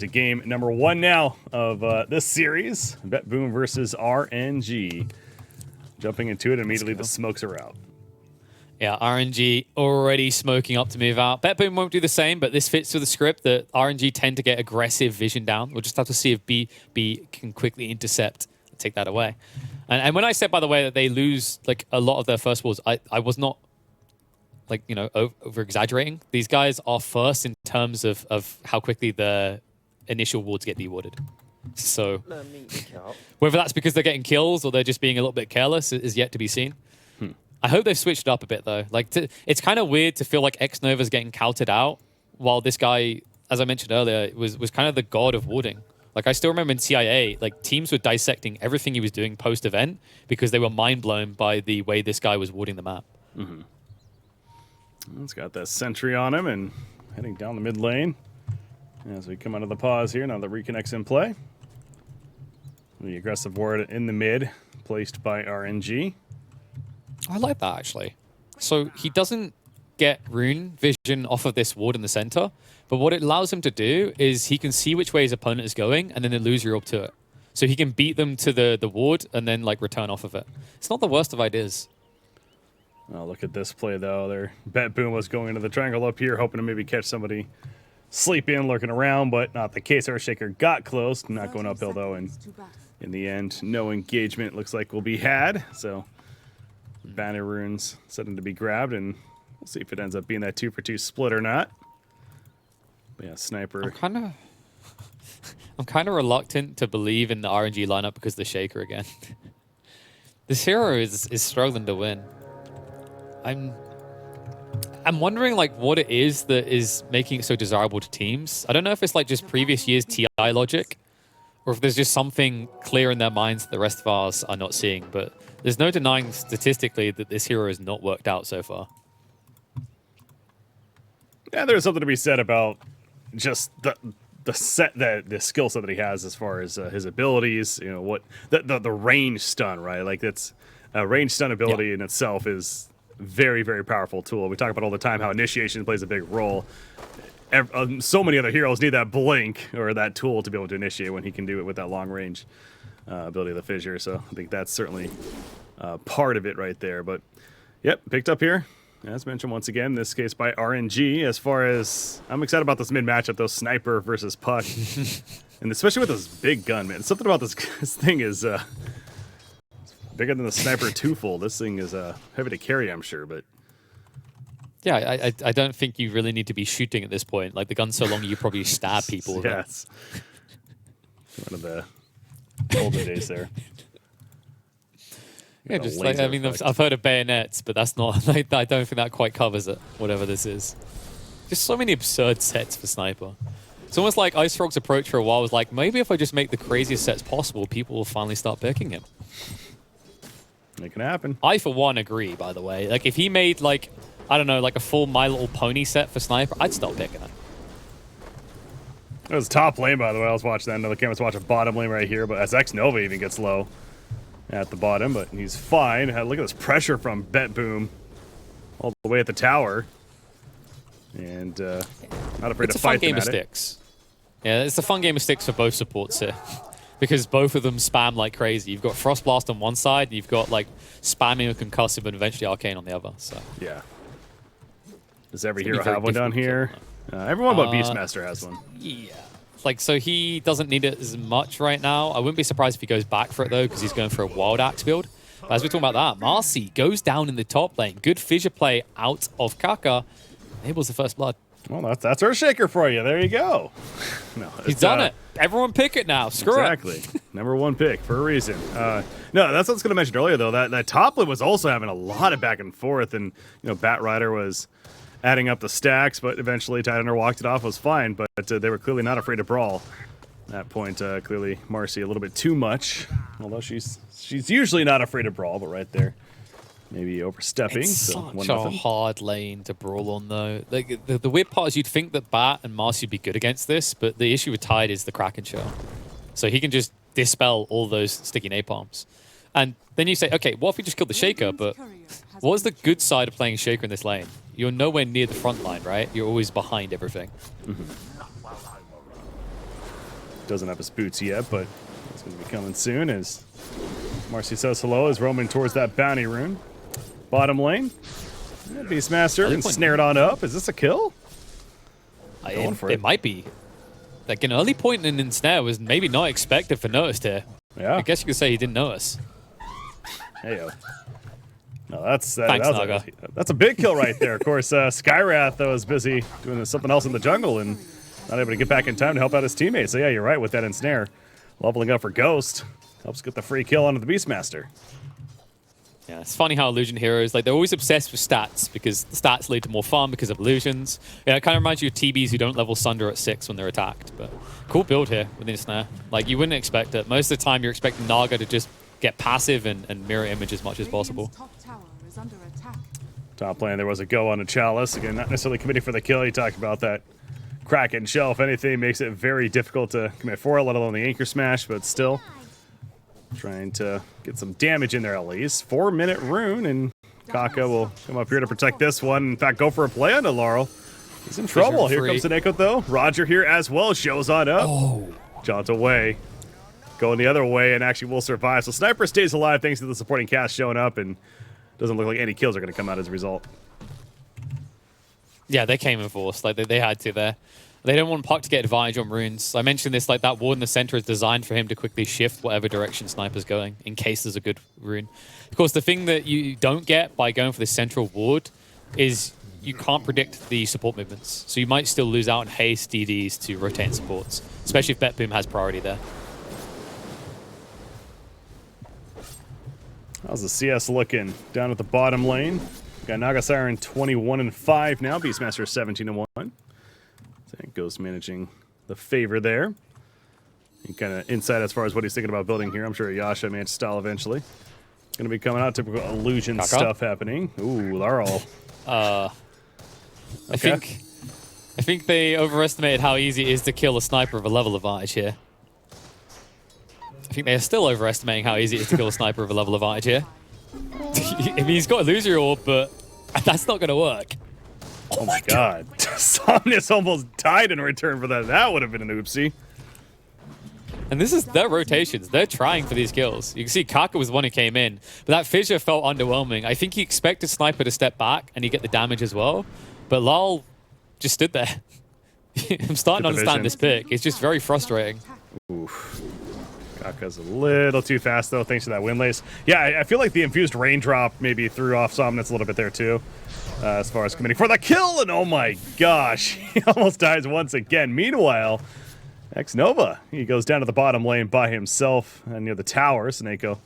to game number 1 now of this series. BetBoom versus RNG. Jumping into it, immediately the smokes are out. Yeah, RNG already smoking up to move out. BetBoom won't do the same, but this fits with the script that RNG tend to get aggressive vision down. We'll just have to see if B can quickly intercept and take that away. And when I said, by the way, that they lose like a lot of their first walls, I was not like, you know, over-exaggerating. These guys are first in terms of how quickly the initial wards get dewarded. So whether that's because they're getting kills or they're just being a little bit careless is yet to be seen. I hope they've switched it up a bit, though. Like, it's kind of weird to feel like X-Nova's getting counted out, while this guy, as I mentioned earlier, was kind of the god of warding. Like, I still remember in CIA, like, teams were dissecting everything he was doing post-event because they were mind-blown by the way this guy was warding the map. He's got that sentry on him and heading down the mid lane. As we come out of the pause here, now the reconnect's in play. The aggressive ward in the mid, placed by RNG. I like that, actually. So he doesn't get rune vision off of this ward in the center, but what it allows him to do is he can see which way his opponent is going and then illusory orb to it. So he can beat them to the ward and then like return off of it. It's not the worst of ideas. Oh, look at this play, though. Their BetBoom was going into the triangle up here, hoping to maybe catch somebody sleeping, lurking around, but not the case. Earthshaker got close, not going uphill, though, and in the end, no engagement looks like will be had. So banner runes setting to be grabbed, and we'll see if it ends up being that 2-for-2 split or not. But yeah, sniper. I'm kind of reluctant to believe in the RNG lineup because of the shaker again. This hero is struggling to win. I'm wondering like what it is that is making it so desirable to teams. I don't know if it's like just previous year's TI logic, or if there's just something clear in their minds that the rest of us are not seeing. But there's no denying statistically that this hero has not worked out so far. Yeah, there's something to be said about just the skill set that he has as far as his abilities. You know what the range stun, right? Like that's a range stun ability in itself is very, very powerful tool. We talk about all the time how initiation plays a big role. So many other heroes need that blink or that tool to be able to initiate when he can do it with that long range ability of the fissure. So I think that's certainly part of it right there. But yep, picked up here. As mentioned once again, in this case by RNG. As far as I'm excited about this mid matchup, though, sniper versus puck, and especially with this big gun, man. Something about this thing is bigger than the sniper twofold. This thing is heavy to carry, I'm sure, but. Yeah, I don't think you really need to be shooting at this point. Like, the gun's so long, you probably stab people. Yes. One of the older days there. Yeah, just like, I mean, I've heard of bayonets, but that's not, like, I don't think that quite covers it, whatever this is. Just so many absurd sets for Sniper. It's almost like Ice Frog's approach for a while was like, maybe if I just make the craziest sets possible, people will finally start picking him. It can happen. I, for one, agree, by the way. Like, if he made, like, I don't know, like a full My Little Pony set for Sniper, I'd start picking it. It was top lane, by the way. I was watching that. Another camera's watching bottom lane right here, but as X-Nova even gets low at the bottom, but he's fine. Look at this pressure from BetBoom all the way at the tower. And not afraid to fight them at it. It's a fun game of sticks. Yeah, it's a fun game of sticks for both supports here. Because both of them spam like crazy. You've got Frost Blast on one side, and you've got like spamming a concussive and eventually Arcane on the other. So yeah. Does every hero have one down here? Everyone but Beastmaster has one. Yeah. Like, so he doesn't need it as much right now. I wouldn't be surprised if he goes back for it, though, because he's going for a Wild Axe build. But as we're talking about that, Marcy goes down in the top lane. Good fissure play out of Kaka. Enables the first blood. Well, that's Earthshaker for you. There you go. No, he's done it. Everyone pick it now. Screw exactly. It. Number one pick for a reason. No, that's what I was going to mention earlier, though. That top lane was also having a lot of back and forth, and Bat Rider was adding up the stacks, but eventually Tundra walked it off. Was fine, but they were clearly not afraid to brawl. At that point, clearly Marcy a little bit too much, although she's usually not afraid to brawl, but right there. Maybe overstepping. It's such a hard lane to brawl on, though. Like, the weird part is you'd think that Bat and Marcy would be good against this, but the issue with Tide is the Kraken shell. So he can just dispel all those sticky napalms. And then you say, okay, what if we just killed the Shaker? But what is the good side of playing Shaker in this lane? You're nowhere near the front line, right? You're always behind everything. Doesn't have his boots yet, but it's going to be coming soon as Marcy says hello as roaming towards that bounty rune. Bottom lane. Yeah, Beastmaster and snared on up. Is this a kill? Going for it. It might be. Like an early point in ensnare was maybe not expected for Noticed here. Yeah. I guess you could say he didn't notice. Hey-o. No, that's Thanks, a big kill right there. Of course, Skywrath though is busy doing something else in the jungle and not able to get back in time to help out his teammates. So yeah, you're right with that ensnare. Leveling up for Ghost helps get the free kill onto the Beastmaster. Yeah, it's funny how illusion heroes, like, they're always obsessed with stats because the stats lead to more farm because of illusions. Yeah, it kind of reminds you of TBs who don't level Sunder at 6 when they're attacked. But cool build here with ensnare. Like, you wouldn't expect it. Most of the time, you're expecting Naga to just get passive and mirror image as much as possible. Top lane, there was a go on a Chalice. Again, not necessarily committing for the kill. He talked about that Kraken shell. If anything, makes it very difficult to commit for it, let alone the Anchor Smash, but still trying to get some damage in there at least. 4-minute rune, and Kaka will come up here to protect this one. In fact, go for a play onto Laurel. He's in trouble. Here comes Soniqs though. Roger here as well shows on up. Jaunt away. Going the other way and actually will survive. So Sniper stays alive thanks to the supporting cast showing up, and doesn't look like any kills are going to come out as a result. Yeah, they came in force. Like, they had to there. They don't want Puck to get advantage on runes. I mentioned this, like, that ward in the center is designed for him to quickly shift whatever direction Sniper's going in case there's a good rune. Of course, the thing that you don't get by going for this central ward is you can't predict the support movements. So you might still lose out on haste DDs to rotate supports, especially if BetBoom has priority there. How's the CS looking down at the bottom lane? Got Naga Siren 21-5 now. Beastmaster 17-1. I think Ghost managing the favor there. And kind of insight as far as what he's thinking about building here. I'm sure Yasha managed style eventually. Going to be coming out. Typical illusion stuff happening. Ooh, Laurel. I think they overestimated how easy it is to kill a sniper of a level advantage here. I think they are still overestimating how easy it is to kill a sniper of a level advantage here. I mean, he's got illusory orb, but that's not going to work. Oh my god. Somnus almost died in return for that. That would have been an oopsie. And this is their rotations. They're trying for these kills. You can see Kaka was the one who came in, but that fissure felt underwhelming. I think he expected Sniper to step back and he get the damage as well, but Lal just stood there. I'm starting to understand this pick. It's just very frustrating. Oof. Kaka's a little too fast, though, thanks to that windlace. Yeah, I feel like the infused raindrop maybe threw off Somnus a little bit there, too, as far as committing for the kill. And oh my gosh, he almost dies once again. Meanwhile, X-Nova, he goes down to the bottom lane by himself near the tower. Snako,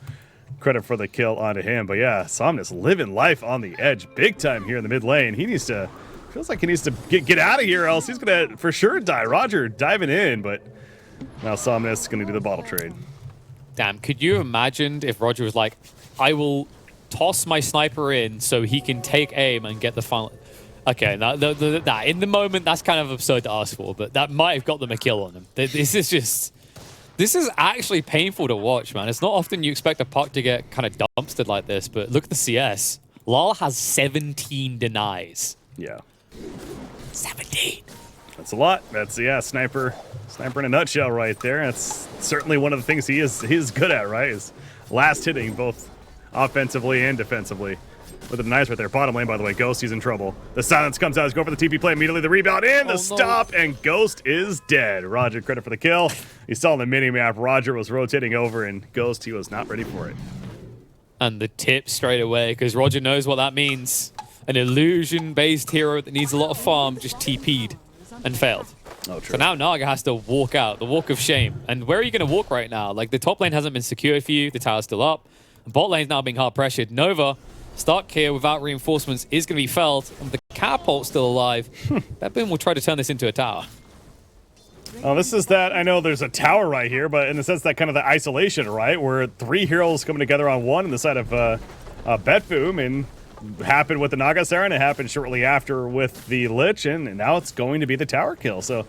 credit for the kill onto him. But yeah, Somnus living life on the edge big time here in the mid lane. He needs to, feels like he needs to get out of here, else he's going to for sure die. Roger diving in, but now Somnus is going to do the bottle trade. Damn, could you imagine if Roger was like, I will toss my sniper in so he can take aim and get the final... Okay, now, in the moment, that's kind of absurd to ask for, but that might have got them a kill on him. This is just... This is actually painful to watch, man. It's not often you expect a puck to get kind of dumpstered like this, but look at the CS. Lal has 17 denies. Yeah. 17. That's a lot. That's, yeah, sniper in a nutshell right there. That's certainly one of the things he is good at, right? Is last hitting both offensively and defensively. With the denies right there. Bottom lane, by the way, Ghost, he's in trouble. The silence comes out. He's going for the TP play immediately. The rebound and the stop, and Ghost is dead. Roger, credit for the kill. You saw on the mini-map, Roger was rotating over, and Ghost, he was not ready for it. And the tip straight away, because Roger knows what that means. An illusion-based hero that needs a lot of farm just TP'd and failed. Oh, true. So now Naga has to walk out, the walk of shame. And where are you going to walk right now? Like, the top lane hasn't been secured for you. The tower's still up. The bot lane's now being hard pressured. Nova, stuck here without reinforcements, is going to be felled. And the catapult's still alive. BetBoom will try to turn this into a tower. Oh, this is that, I know there's a tower right here, but in the sense that kind of the isolation, right? Where three heroes coming together on one on the side of BetBoom, and happened with the Naga Siren, it happened shortly after with the Lich, and now it's going to be the tower kill. So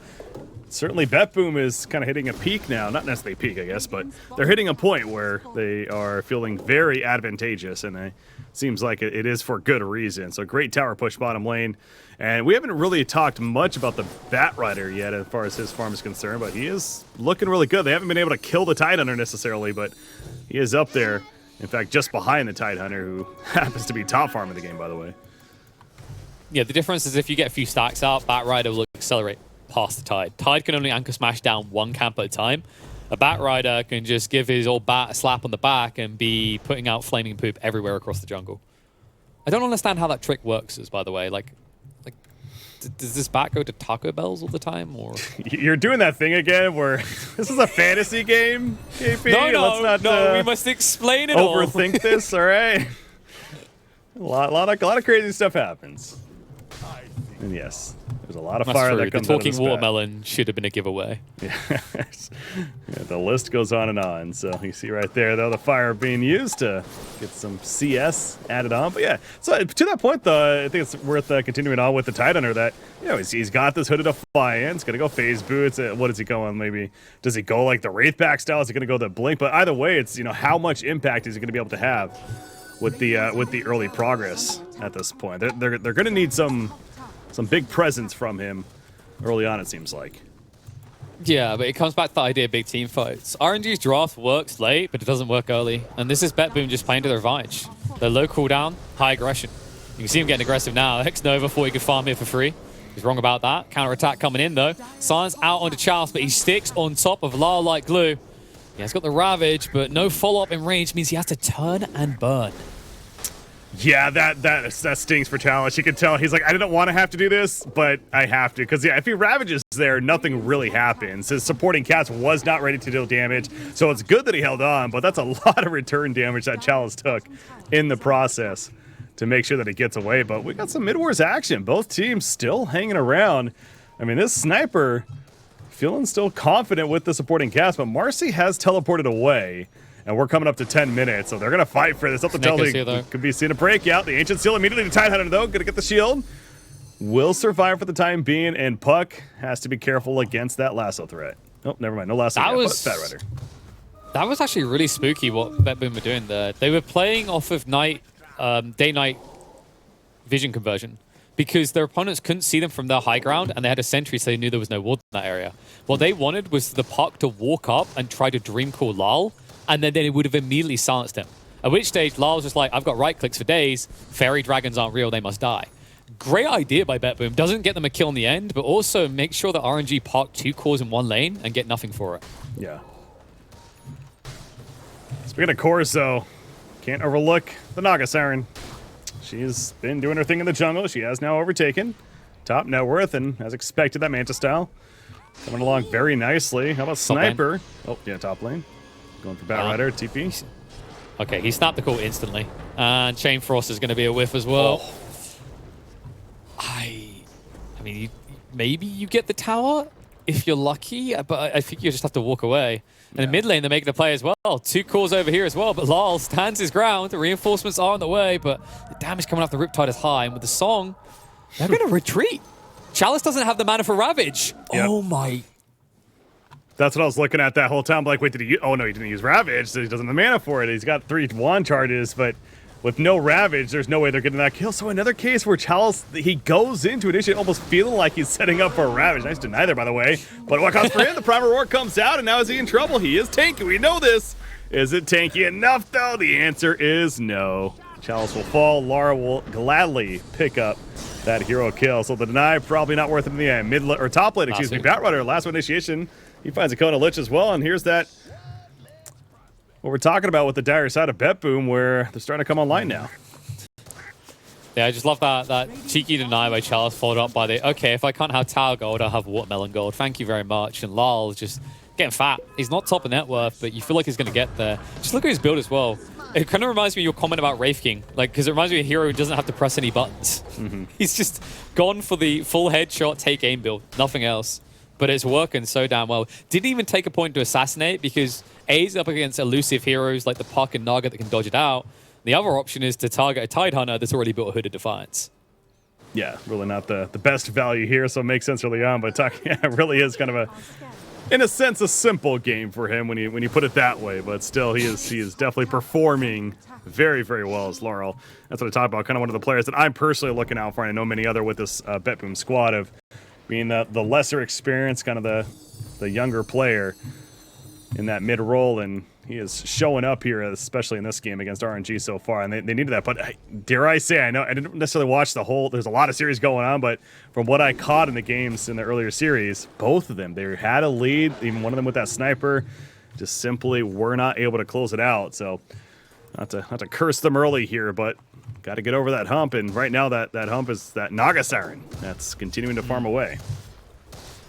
certainly BetBoom is kind of hitting a peak now. Not necessarily a peak, I guess, but they're hitting a point where they are feeling very advantageous, and seems like it is for good reason. So great tower push bottom lane. And we haven't really talked much about the Batrider yet as far as his farm is concerned, but he is looking really good. They haven't been able to kill the Tidehunter necessarily, but he is up there. In fact, just behind the Tidehunter, who happens to be top farm in the game, by the way. Yeah, the difference is if you get a few stacks out, Batrider will accelerate past the Tide. Tide can only anchor smash down one camp at a time. A Batrider can just give his old bat a slap on the back and be putting out flaming poop everywhere across the jungle. I don't understand how that trick works, by the way. Like, does this bat go to Taco Bells all the time, or? You're doing that thing again where this is a fantasy game, KP? No, no, we must explain it all. Overthink this, all right? A lot of crazy stuff happens. And yes, there's a lot of fire that comes out of this The talking watermelon should have been a giveaway. Yeah, the list goes on and on. So you see right there, though, the fire being used to get some CS added on. But yeah, so to that point, though, I think it's worth continuing on with the Tidehunter that, he's got this hooded Defiance, going to go phase boots. What is he going? Maybe, does he go like the Wraithback style? Is he going to go the Blink? But either way, it's, how much impact is he going to be able to have with the early progress at this point? They're going to need some big presence from him early on, it seems like. Yeah, but it comes back to the idea of big team fights. RNG's draft works late, but it doesn't work early. And this is BetBoom just playing to their advantage. They're low cooldown, high aggression. You can see him getting aggressive now. X-Nova thought he could farm here for free. He's wrong about that. Counter-attack coming in, though. Silence out onto Chalice, but he sticks on top of Lyle like glue. He has got the Ravage, but no follow-up in range means he has to turn and burn. Yeah, that stings for Chalice. You can tell he's like, I didn't want to have to do this, but I have to. Because, if he Ravages there, nothing really happens. His supporting cast was not ready to deal damage, so it's good that he held on, but that's a lot of return damage that Chalice took in the process to make sure that he gets away. But we got some mid-wars action. Both teams still hanging around. I mean, this sniper feeling still confident with the supporting cast, but Marcy has teleported away. And we're coming up to 10 minutes, so they're going to fight for this. Up to tell could be seeing a breakout. The Ancient Seal immediately to Tidehunter, though. Going to get the shield. Will survive for the time being, and Puck has to be careful against that lasso threat. Oh, never mind. No lasso yet, but Batrider. That was actually really spooky what BetBoom were doing there. They were playing off of day-night vision conversion because their opponents couldn't see them from their high ground, and they had a sentry, so they knew there was no ward in that area. What they wanted was the Puck to walk up and try to dream call Lal, and then it would have immediately silenced him. At which stage, Lyle was just like, I've got right clicks for days. Fairy dragons aren't real, they must die. Great idea by BetBoom. Doesn't get them a kill in the end, but also make sure that RNG park 2 cores in one lane and get nothing for it. Yeah. Speaking of cores, though, can't overlook the Naga Siren. She's been doing her thing in the jungle. She has now overtaken top net worth, and as expected, that Manta style coming along very nicely. How about Sniper? Oh, yeah, top lane. Going for Batrider, TP. Okay, he snapped the call instantly. And Chain Frost is going to be a whiff as well. Oh. I mean, maybe you get the tower if you're lucky, but I think you just have to walk away. And in mid lane, they're making the play as well. 2 cores over here as well, but Lal stands his ground. The reinforcements are on the way, but the damage coming off the Riptide is high. And with the song, they're going to retreat. Chalice doesn't have the mana for Ravage. Yep. Oh my... That's what I was looking at that whole time. Like, wait, did he use... Oh, no, he didn't use Ravage, so he doesn't have the mana for it. He's got 3 wand charges, but with no Ravage, there's no way they're getting that kill. So another case where Chalice, he goes into initiate almost feeling like he's setting up for a Ravage. Nice deny there, by the way. But what comes for him? The Primal Roar comes out, and now is he in trouble? He is tanky. We know this. Is it tanky enough, though? The answer is no. Chalice will fall. Lara will gladly pick up that hero kill. So the deny, probably not worth it in the end. Top lane, excuse me. Batrider, last one initiation. He finds a Kona Lich as well, and here's that, what we're talking about with the dire side of BetBoom, where they're starting to come online now. Yeah, I just love that cheeky deny by Chalice, followed up by the, okay, if I can't have Tower Gold, I'll have Watermelon Gold. Thank you very much. And Lal just getting fat. He's not top of net worth, but you feel like he's going to get there. Just look at his build as well. It kind of reminds me of your comment about Wraith King, like, because it reminds me of a hero who doesn't have to press any buttons. He's just gone for the full headshot, take aim build, nothing else. But it's working so damn well. Didn't even take a point to assassinate because A's up against elusive heroes like the Puck and Naga that can dodge it out. The other option is to target a Tidehunter that's already built a Hooded Defiance. Yeah, really not the best value here, so it makes sense early on. But it really is kind of in a sense, a simple game for him when you put it that way. But still, he is definitely performing very, very well as Laurel. That's what I talk about. Kind of one of the players that I'm personally looking out for. And I know many other with this BetBoom squad of being the lesser experience, kind of the younger player in that mid role, and he is showing up here, especially in this game against RNG so far, and they needed that. But dare I say, I know I didn't necessarily watch the whole, there's a lot of series going on, but from what I caught in the games in the earlier series, both of them, they had a lead, even one of them with that sniper, just simply were not able to close it out. So not to curse them early here, but got to get over that hump, and right now that hump is that Naga Siren that's continuing to farm away.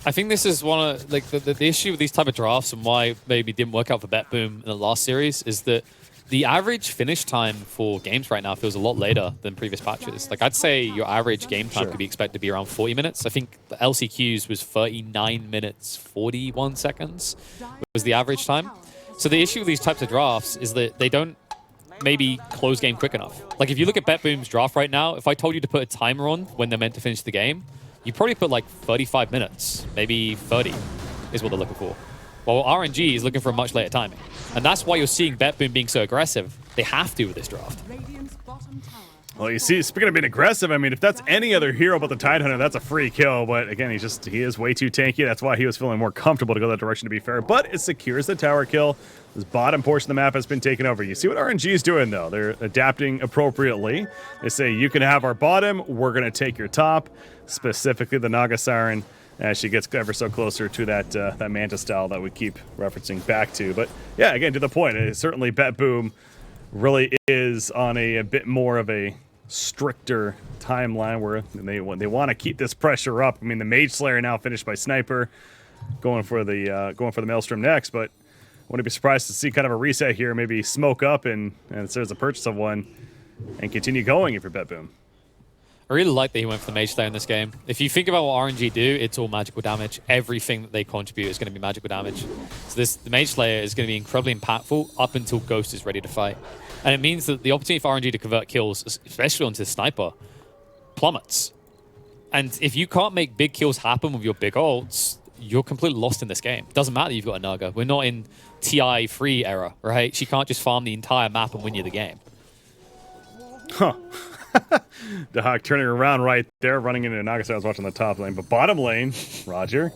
I think this is one of the issue with these type of drafts and why maybe didn't work out for BetBoom in the last series is that the average finish time for games right now feels a lot later than previous patches. Like I'd say your average game time could be expected to be around 40 minutes. I think the LCQs was 39 minutes 41 seconds was the average time. So the issue with these types of drafts is that they don't maybe close game quick enough. Like if you look at BetBoom's draft right now, if I told you to put a timer on when they're meant to finish the game, you probably put like 35 minutes, maybe 30 is what they're looking for. While RNG is looking for a much later timing. And that's why you're seeing BetBoom being so aggressive. They have to with this draft. Well, you see, speaking of being aggressive, I mean, if that's any other hero but the Tidehunter, that's a free kill. But again, he is way too tanky. That's why he was feeling more comfortable to go that direction, to be fair. But it secures the tower kill. This bottom portion of the map has been taken over. You see what RNG is doing, though. They're adapting appropriately. They say, you can have our bottom. We're going to take your top. Specifically, the Naga Siren, as she gets ever so closer to that Manta style that we keep referencing back to. But yeah, again, to the point, certainly BetBoom really is on a bit more of a stricter timeline where they want to keep this pressure up. I mean, the Mage Slayer now finished by Sniper, going for the Maelstrom next, but I wouldn't be surprised to see kind of a reset here, maybe smoke up and there's a purchase of one and continue going if you're BetBoom. I really like that he went for the Mage Slayer in this game. If you think about what RNG do, it's all magical damage. Everything that they contribute is going to be magical damage. So the Mage Slayer is going to be incredibly impactful up until Ghost is ready to fight. And it means that the opportunity for RNG to convert kills, especially onto the Sniper, plummets. And if you can't make big kills happen with your big ults, you're completely lost in this game. It doesn't matter that you've got a Naga. We're not in TI free era, right? She can't just farm the entire map and win you the game. Huh. The Hawk turning around right there, running into Naga. I was watching the top lane, but bottom lane, Roger.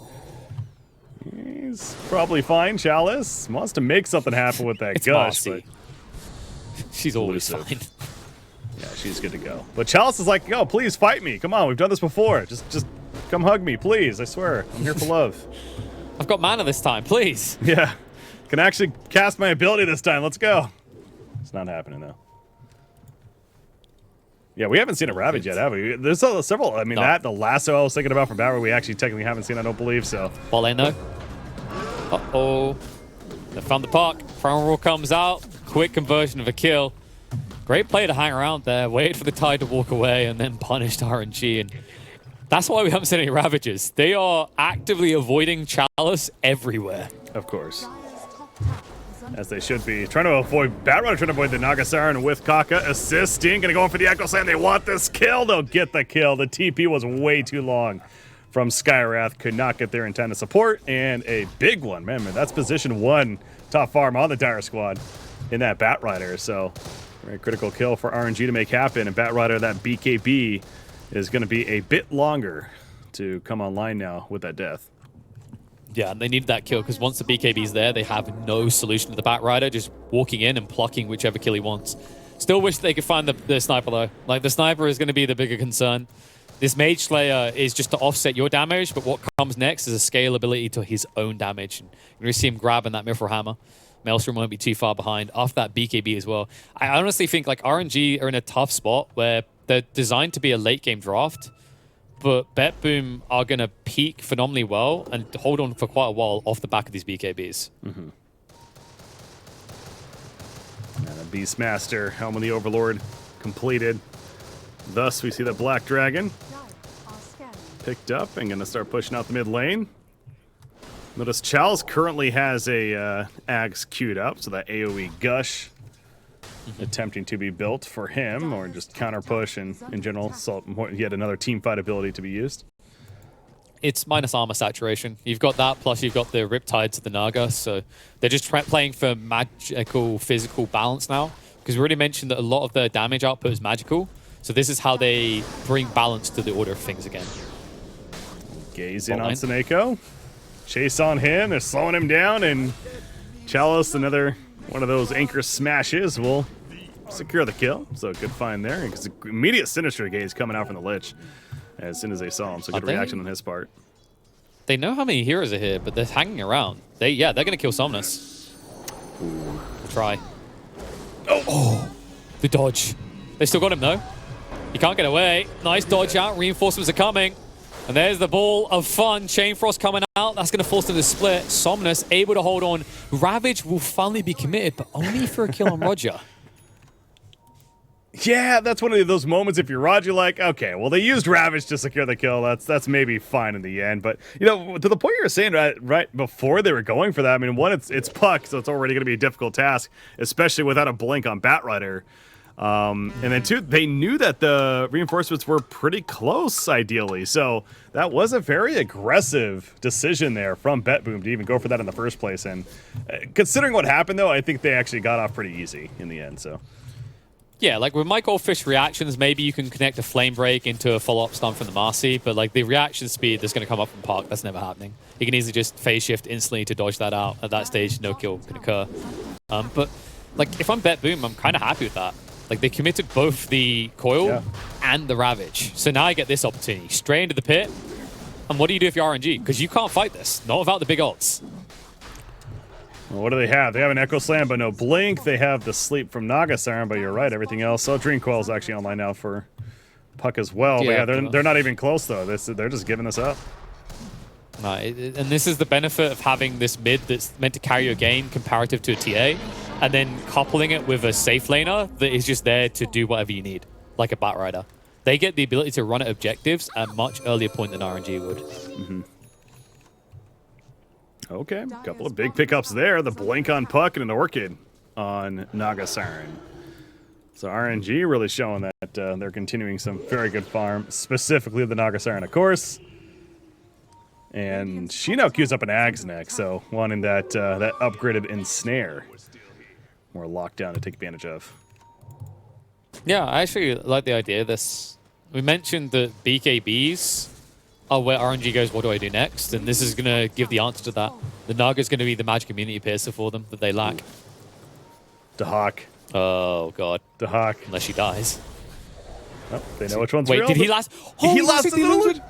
He's probably fine. Chalice wants to make something happen with that gush, but she's always fine. Yeah, she's good to go. But Chalice is like, yo, please fight me. Come on, we've done this before. Just come hug me, please. I swear, I'm here for love. I've got mana this time, please. Yeah, can actually cast my ability this time. Let's go. It's not happening though. Yeah, we haven't seen a Ravage yet, have we? There's several. I mean, the lasso I was thinking about from Battery, we actually technically haven't seen, I don't believe, so. Ball lane, though. Uh-oh. They found the puck. Front row comes out. Quick conversion of a kill. Great play to hang around there, wait for the Tide to walk away, and then punished RNG. And that's why we haven't seen any Ravages. They are actively avoiding Chalice everywhere. Of course. As they should be. Trying to avoid Batrunner, trying to avoid the Naga Siren with Kaka assisting. Gonna go in for the Echo Slam. They want this kill. They'll get the kill. The TP was way too long from Skywrath. Could not get there in time to support. And a big one. Man, that's position 1 top farm on the Dire squad in that Batrider. So, very critical kill for RNG to make happen. And Batrider, that BKB, is going to be a bit longer to come online now with that death. Yeah, and they needed that kill because once the BKB's there, they have no solution to the Batrider, just walking in and plucking whichever kill he wants. Still wish they could find the Sniper, though. Like, the Sniper is going to be the bigger concern. This Mage Slayer is just to offset your damage, but what comes next is a scalability to his own damage. And you're going to see him grabbing that Mithril Hammer. Maelstrom won't be too far behind after that BKB as well. I honestly think, like, RNG are in a tough spot where they're designed to be a late-game draft, but BetBoom are going to peak phenomenally well and hold on for quite a while off the back of these BKBs. Mm-hmm. And a Beastmaster, Helm of the Overlord, completed. Thus, we see the Black Dragon picked up and going to start pushing out the mid lane. Notice Chalice currently has a Ags queued up, so that AoE Gush attempting to be built for him, or just counter push and in general, so yet another team fight ability to be used. it's minus armor saturation. You've got that, plus you've got the Riptide to the Naga, so they're just playing for magical, physical balance now. Because we already mentioned that a lot of their damage output is magical, so this is how they bring balance to the order of things again. Gaze in on Seneko. Chase on him, they're slowing him down, and Chalice, another one of those anchor smashes, will secure the kill. So good find there, because immediate Sinister Gaze coming out from the Lich as soon as they saw him, so good reaction on his part. They know how many heroes are here, but they're hanging around. They're going to kill Somnus. We'll try. Oh, the dodge. They still got him, though. He can't get away. Nice dodge out. Reinforcements are coming. And there's the ball of fun. Chain Frost coming out. That's going to force them to split. Somnus able to hold on. Ravage will finally be committed, but only for a kill on Roger. Yeah, that's one of those moments if you're Roger, like, okay, well, they used Ravage to secure the kill. That's maybe fine in the end. But, you know, to the point you were saying right before they were going for that, I mean, one, it's Puck, so it's already going to be a difficult task, especially without a blink on Batrider. And then, two, they knew that the reinforcements were pretty close, ideally. So that was a very aggressive decision there from BetBoom to even go for that in the first place. And considering what happened, though, I think they actually got off pretty easy in the end, so... Yeah, like with my Goldfish reactions, maybe you can connect a Flame Break into a follow-up stun from the Marcy, but like the reaction speed that's going to come up from Park, that's never happening. You can easily just phase shift instantly to dodge that out. At that stage, no kill can occur. But like if I'm BetBoom, I'm kind of happy with that. Like they committed both the Coil and the Ravage. So now I get this opportunity. Straight into the pit. And what do you do if you're RNG? Because you can't fight this. Not without the big ults. Well, what do they have? They have an Echo Slam, but no Blink. They have the Sleep from Naga Siren, but you're right, everything else. So Dream Coil is actually online now for Puck as well. Yeah, but yeah, they're not even close, though. They're just giving this up. And this is the benefit of having this mid that's meant to carry your game comparative to a TA, and then coupling it with a safe laner that is just there to do whatever you need, like a Batrider. They get the ability to run at objectives at a much earlier point than RNG would. Mm-hmm. Okay, a couple of big pickups there. The Blink on Puck and an Orchid on Naga Siren. So RNG really showing that they're continuing some very good farm, specifically the Naga Siren, of course. And she now queues up an Ags next, so wanting that that upgraded Ensnare. More lockdown to take advantage of. Yeah, I actually like the idea of this. We mentioned that BKBs are where RNG goes, what do I do next? And this is going to give the answer to that. The Naga's going to be the magic immunity piercer for them that they lack. Dahak. Oh, God. Dahak. Unless she dies. Oh, they know which one's Wait, real. did he last? Oh, he lasted the illusion.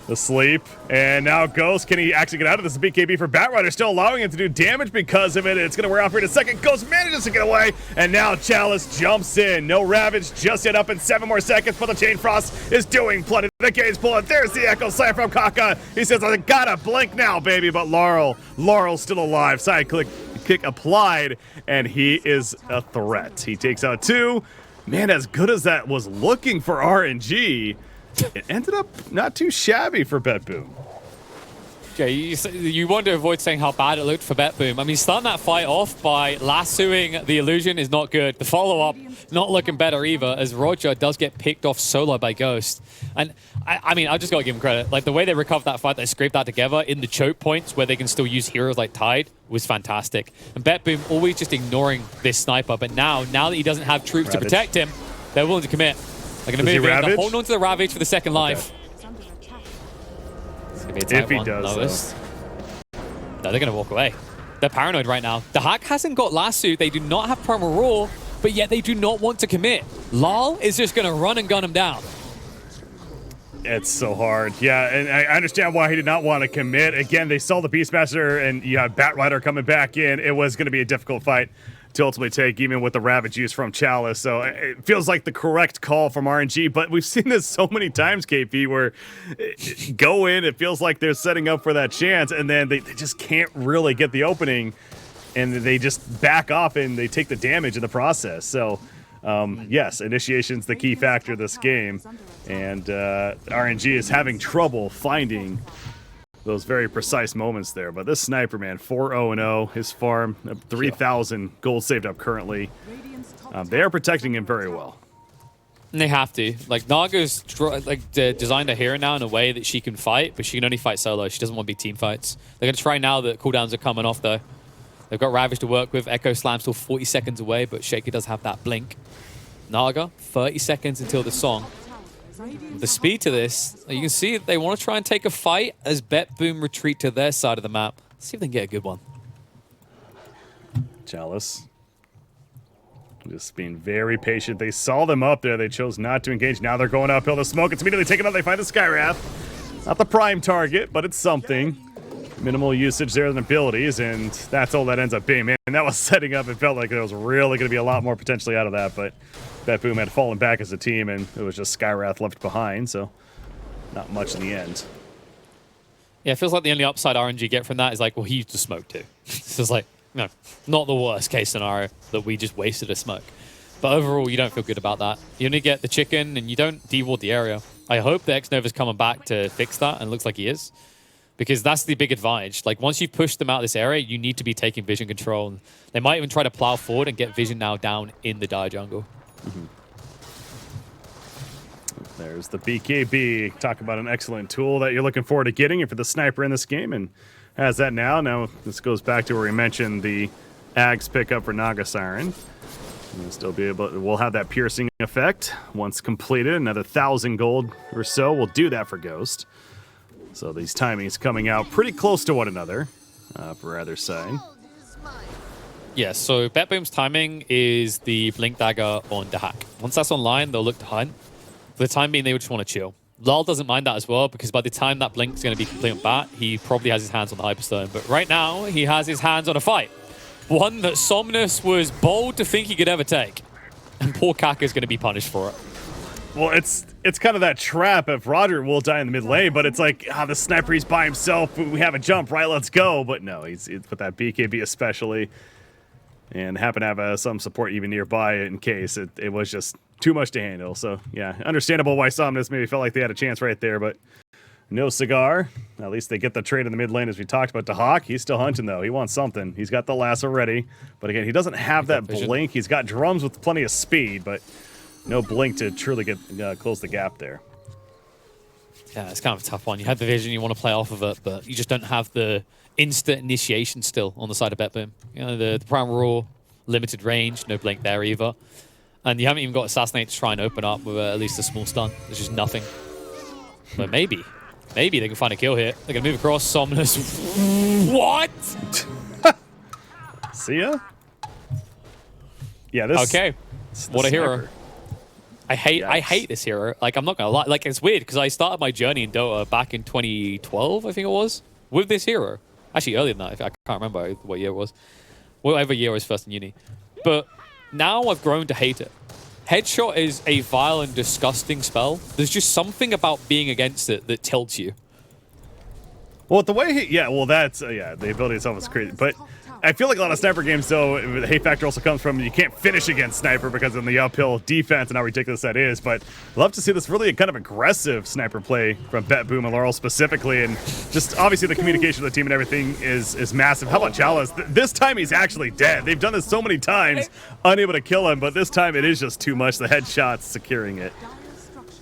The Sleep, and now Ghost. Can he actually get out of this? BKB for Batrider, still allowing him to do damage because of it. It's going to wear off here in a second. Ghost manages to get away, and now Chalice jumps in. No Ravage just yet up in 7 more seconds, but the Chain Frost is doing plenty. The gaze pulling. There's the Echo Slam from Kaka. He says, I gotta blink now, baby, but Laurel's still alive. Side kick applied, and he is a threat. He takes out 2. Man, as good as that was looking for RNG, it ended up not too shabby for BetBoom. Okay, you want to avoid saying how bad it looked for BetBoom. I mean, starting that fight off by lassoing the illusion is not good. The follow-up, not looking better either, as Roger does get picked off solo by Ghost. And, I mean, I've just got to give him credit. Like, the way they recovered that fight, they scraped that together in the choke points where they can still use heroes like Tide was fantastic. And BetBoom always just ignoring this sniper, but now that he doesn't have troops to protect him, they're willing to commit. They're going to move in. They're holding on to the Ravage for the second life. If he does, no, they're going to walk away. They're paranoid right now. The Hack hasn't got Lasso. They do not have Primal Roar, but yet they do not want to commit. Lal is just going to run and gun him down. It's so hard. Yeah, and I understand why he did not want to commit. Again, they saw the Beastmaster, and you have Batrider coming back in. It was going to be a difficult fight to ultimately take, even with the Ravage use from Chalice. So it feels like the correct call from RNG, but we've seen this so many times, KP, where go in, it feels like they're setting up for that chance, and then they just can't really get the opening, and they just back off and they take the damage in the process. So yes, initiation's the key factor of this game, and RNG is having trouble finding those very precise moments there. But this sniper, man, 4-0-0, his farm, 3,000 gold saved up currently. They are protecting him very well. And they have to. Like, Naga's designed her hero now in a way that she can fight, but she can only fight solo. She doesn't want big team fights. They're going to try now that cooldowns are coming off, though. They've got Ravage to work with. Echo Slam still 40 seconds away, but Shaker does have that blink. Naga, 30 seconds until the song. The speed to this, you can see they want to try and take a fight as BetBoom retreat to their side of the map. Let's see if they can get a good one. Chalice. Just being very patient. They saw them up there. They chose not to engage. Now they're going uphill. The smoke, it's immediately taken out. They find the Skywrath. Not the prime target, but it's something. Minimal usage there than abilities, and that's all that ends up being. Man, and that was setting up. It felt like there was really going to be a lot more potentially out of that, but BetBoom had fallen back as a team, and it was just Skywrath left behind, so not much in the end. Yeah, it feels like the only upside RNG get from that is like, well, he used to smoke too. This is like, no, not the worst case scenario that we just wasted a smoke. But overall, you don't feel good about that. You only get the chicken, and you don't deward the area. I hope the X-Nova's coming back to fix that, and it looks like he is. Because that's the big advantage. Like, once you've pushed them out of this area, you need to be taking vision control. And they might even try to plow forward and get vision now down in the dire jungle. There's the BKB. Talk about an excellent tool that you're looking forward to getting for the sniper in this game, and has that now. Now, this goes back to where we mentioned the Ags pickup for Naga Siren. We'll still be able to, we'll have that piercing effect once completed. Another 1,000 gold or so will do that for Ghost. So these timings coming out pretty close to one another for either side. Yeah, so BetBoom's timing is the Blink Dagger on Dahak. Once that's online, they'll look to hunt. For the time being, they would just want to chill. Lal doesn't mind that as well, because by the time that Blink's going to be complete on bat, he probably has his hands on the Hyperstone. But right now, he has his hands on a fight. One that Somnus was bold to think he could ever take. And poor Kaka's going to be punished for it. Well, it's kind of that trap of Roger will die in the mid lane, but it's like, the sniper, he's by himself. We have a jump, right? Let's go. But no, he's with that BKB especially. And happen to have some support even nearby in case it was just too much to handle. So, yeah, understandable why Somnus maybe felt like they had a chance right there, but no cigar. At least they get the trade in the mid lane as we talked about. Hawk, he's still hunting, though. He wants something. He's got the lasso ready. But again, he doesn't have that blink. He's got drums with plenty of speed, but no blink to truly get close the gap there. Yeah, it's kind of a tough one. You have the vision, you want to play off of it, but you just don't have the instant initiation still on the side of BetBoom. You know, the prime rule, limited range, no blink there either. And you haven't even got Assassinate to try and open up with at least a small stun. There's just nothing. But maybe they can find a kill here. They're going to move across. Somnus. What? See ya? Yeah, this... Okay. What a hero. I hate this hero. Like, I'm not going to lie. Like, it's weird because I started my journey in Dota back in 2012, I think it was, with this hero. Actually, earlier than that. I can't remember what year it was. Whatever year I was first in uni. But now I've grown to hate it. Headshot is a vile and disgusting spell. There's just something about being against it that tilts you. Well, the way that's, the ability itself is crazy. But I feel like a lot of sniper games, though, the hate factor also comes from you can't finish against sniper because of the uphill defense and how ridiculous that is. But I'd love to see this really kind of aggressive sniper play from BetBoom and Laurel specifically. And just obviously the communication with the team and everything is massive. How about Chalice? This time he's actually dead. They've done this so many times, unable to kill him. But this time it is just too much. The headshots securing it.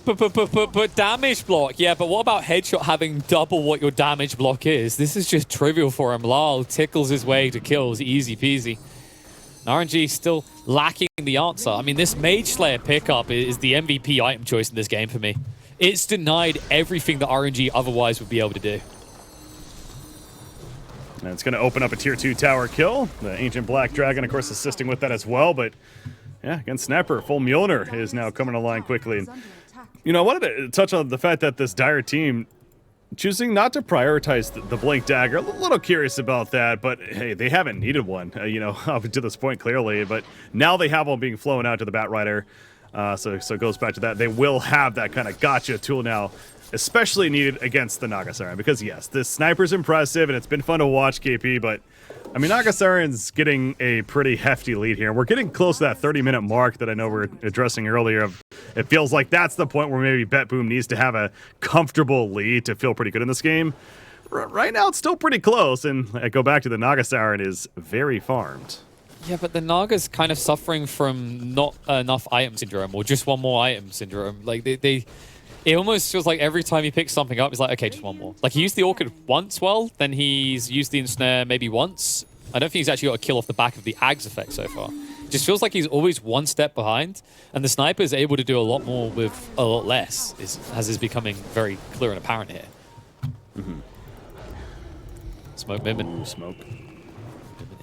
But damage block, yeah, but what about headshot having double what your damage block is? This is just trivial for him. Lal tickles his way to kills, easy peasy. RNG still lacking the answer. I mean, this Mage Slayer pickup is the MVP item choice in this game for me. It's denied everything that RNG otherwise would be able to do. And it's going to open up a tier 2 tower kill. The Ancient Black Dragon, of course, assisting with that as well, but yeah, against Snapper, full Mjolnir is now coming online quickly. And you know, I wanted to touch on the fact that this Dire team choosing not to prioritize the Blink Dagger. A little curious about that, but hey, they haven't needed one, up to this point clearly. But now they have one being flown out to the Batrider. So it goes back to that. They will have that kind of gotcha tool now, especially needed against the Naga Siren. Because yes, this sniper's impressive and it's been fun to watch, KP, but I mean, Naga Siren's getting a pretty hefty lead here. We're getting close to that 30-minute mark that I know we're addressing earlier. It feels like that's the point where maybe BetBoom needs to have a comfortable lead to feel pretty good in this game. Right now, it's still pretty close, and I go back to the Naga Siren is very farmed. Yeah, but the Naga's kind of suffering from not enough item syndrome, or just one more item syndrome. Like, it almost feels like every time he picks something up, it's like, okay, just one more. Like, he used the Orchid once well, then he's used the Ensnare maybe once. I don't think he's actually got a kill off the back of the Ags effect so far. Just feels like he's always one step behind, and the Sniper is able to do a lot more with a lot less, as is becoming very clear and apparent here. Mm-hmm. Smoke Mimmin. Ooh, smoke.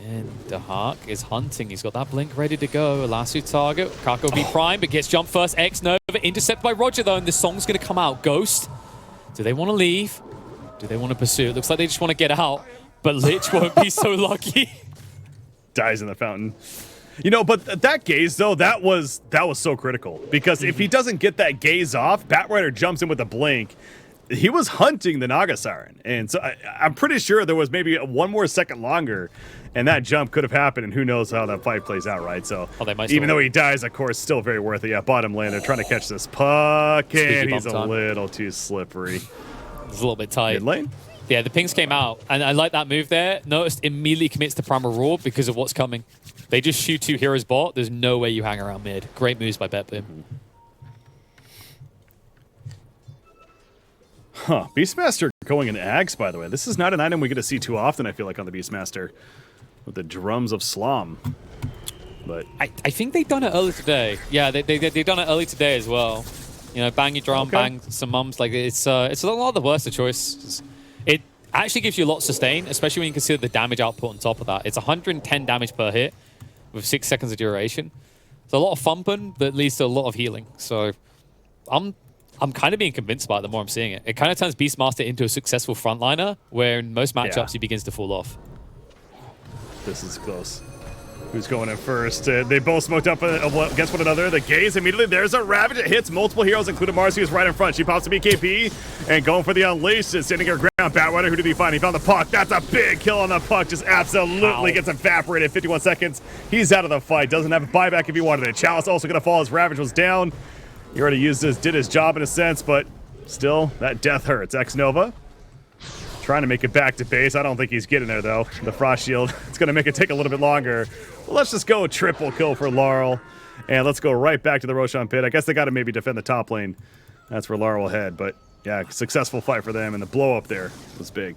And Dahak is hunting. He's got that blink ready to go. Lasso target. Kako be prime, but gets jumped first. X Nova intercepted by Roger, though, and the song's going to come out. Ghost. Do they want to leave? Do they want to pursue? It looks like they just want to get out, but Lich won't be so lucky. Dies in the fountain. You know, but that gaze, though, that was so critical. Because if he doesn't get that gaze off, Batrider jumps in with a blink. He was hunting the Naga Siren. And so I'm pretty sure there was maybe one more second longer, and that jump could have happened, and who knows how that fight plays out, right? So even though he dies, of course, still very worth it. Yeah, bottom lane, they're trying to catch this puck, and he's a little too slippery. It's a little bit tight. Mid lane? Yeah, the pings came out, and I like that move there. Noticed immediately commits to Primal Roar because of what's coming. They just shoot 2 heroes bot. There's no way you hang around mid. Great moves by BetBoom. Huh. Beastmaster going in Ags, by the way. This is not an item we get to see too often, I feel like, on the Beastmaster. With the drums of Slom. But I think they've done it early today. Yeah, they've done it early today as well. You know, bang your drum, bang some mums. Like, it's a lot of the worst of choice. It actually gives you a lot of sustain, especially when you consider the damage output on top of that. It's 110 damage per hit with 6 seconds of duration. It's a lot of thumping that leads to a lot of healing. So I'm kind of being convinced by it the more I'm seeing it. It kind of turns Beastmaster into a successful frontliner, where in most matchups he begins to fall off. This is close. Who's going in first? They both smoked up against one another. The gaze immediately. There's a Ravage. It hits multiple heroes, including Marcy, who's right in front. She pops the BKB and going for the Unleashed. Standing her ground. Batrider, who did he find? He found the puck. That's a big kill on the puck. Just absolutely gets evaporated. 51 seconds. He's out of the fight. Doesn't have a buyback if he wanted it. Chalice also going to fall as Ravage was down. He already did his job in a sense, but still, that death hurts. X-Nova trying to make it back to base. I don't think he's getting there, though. The Frost Shield, it's going to make it take a little bit longer. Well, let's just go triple kill for Laurel. And let's go right back to the Roshan pit. I guess they got to maybe defend the top lane. That's where Laurel will head. But, yeah, successful fight for them. And the blow up there was big.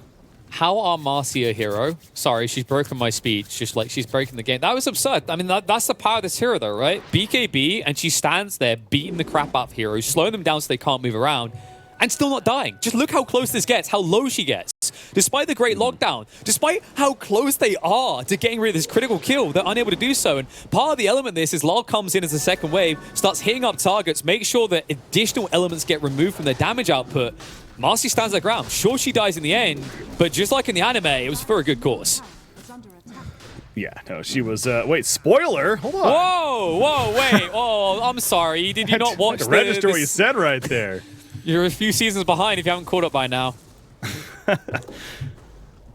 How are Marcy a hero? Sorry, she's broken my speech. Just like she's breaking the game. That was absurd. I mean, that's the power of this hero, though, right? BKB, and she stands there beating the crap out of heroes, slowing them down so they can't move around, and still not dying. Just look how close this gets, how low she gets. Despite the great lockdown, despite how close they are to getting rid of this critical kill, they're unable to do so. And part of the element of this is Lal comes in as a second wave, starts hitting up targets, make sure that additional elements get removed from their damage output. Marcy stands her ground. Sure, she dies in the end, but just like in the anime, it was for a good cause. Yeah, no, she was, wait, spoiler? Hold on. Whoa, wait. Oh, I'm sorry. Did you not watch the... register what you said right there. You're a few seasons behind if you haven't caught up by now.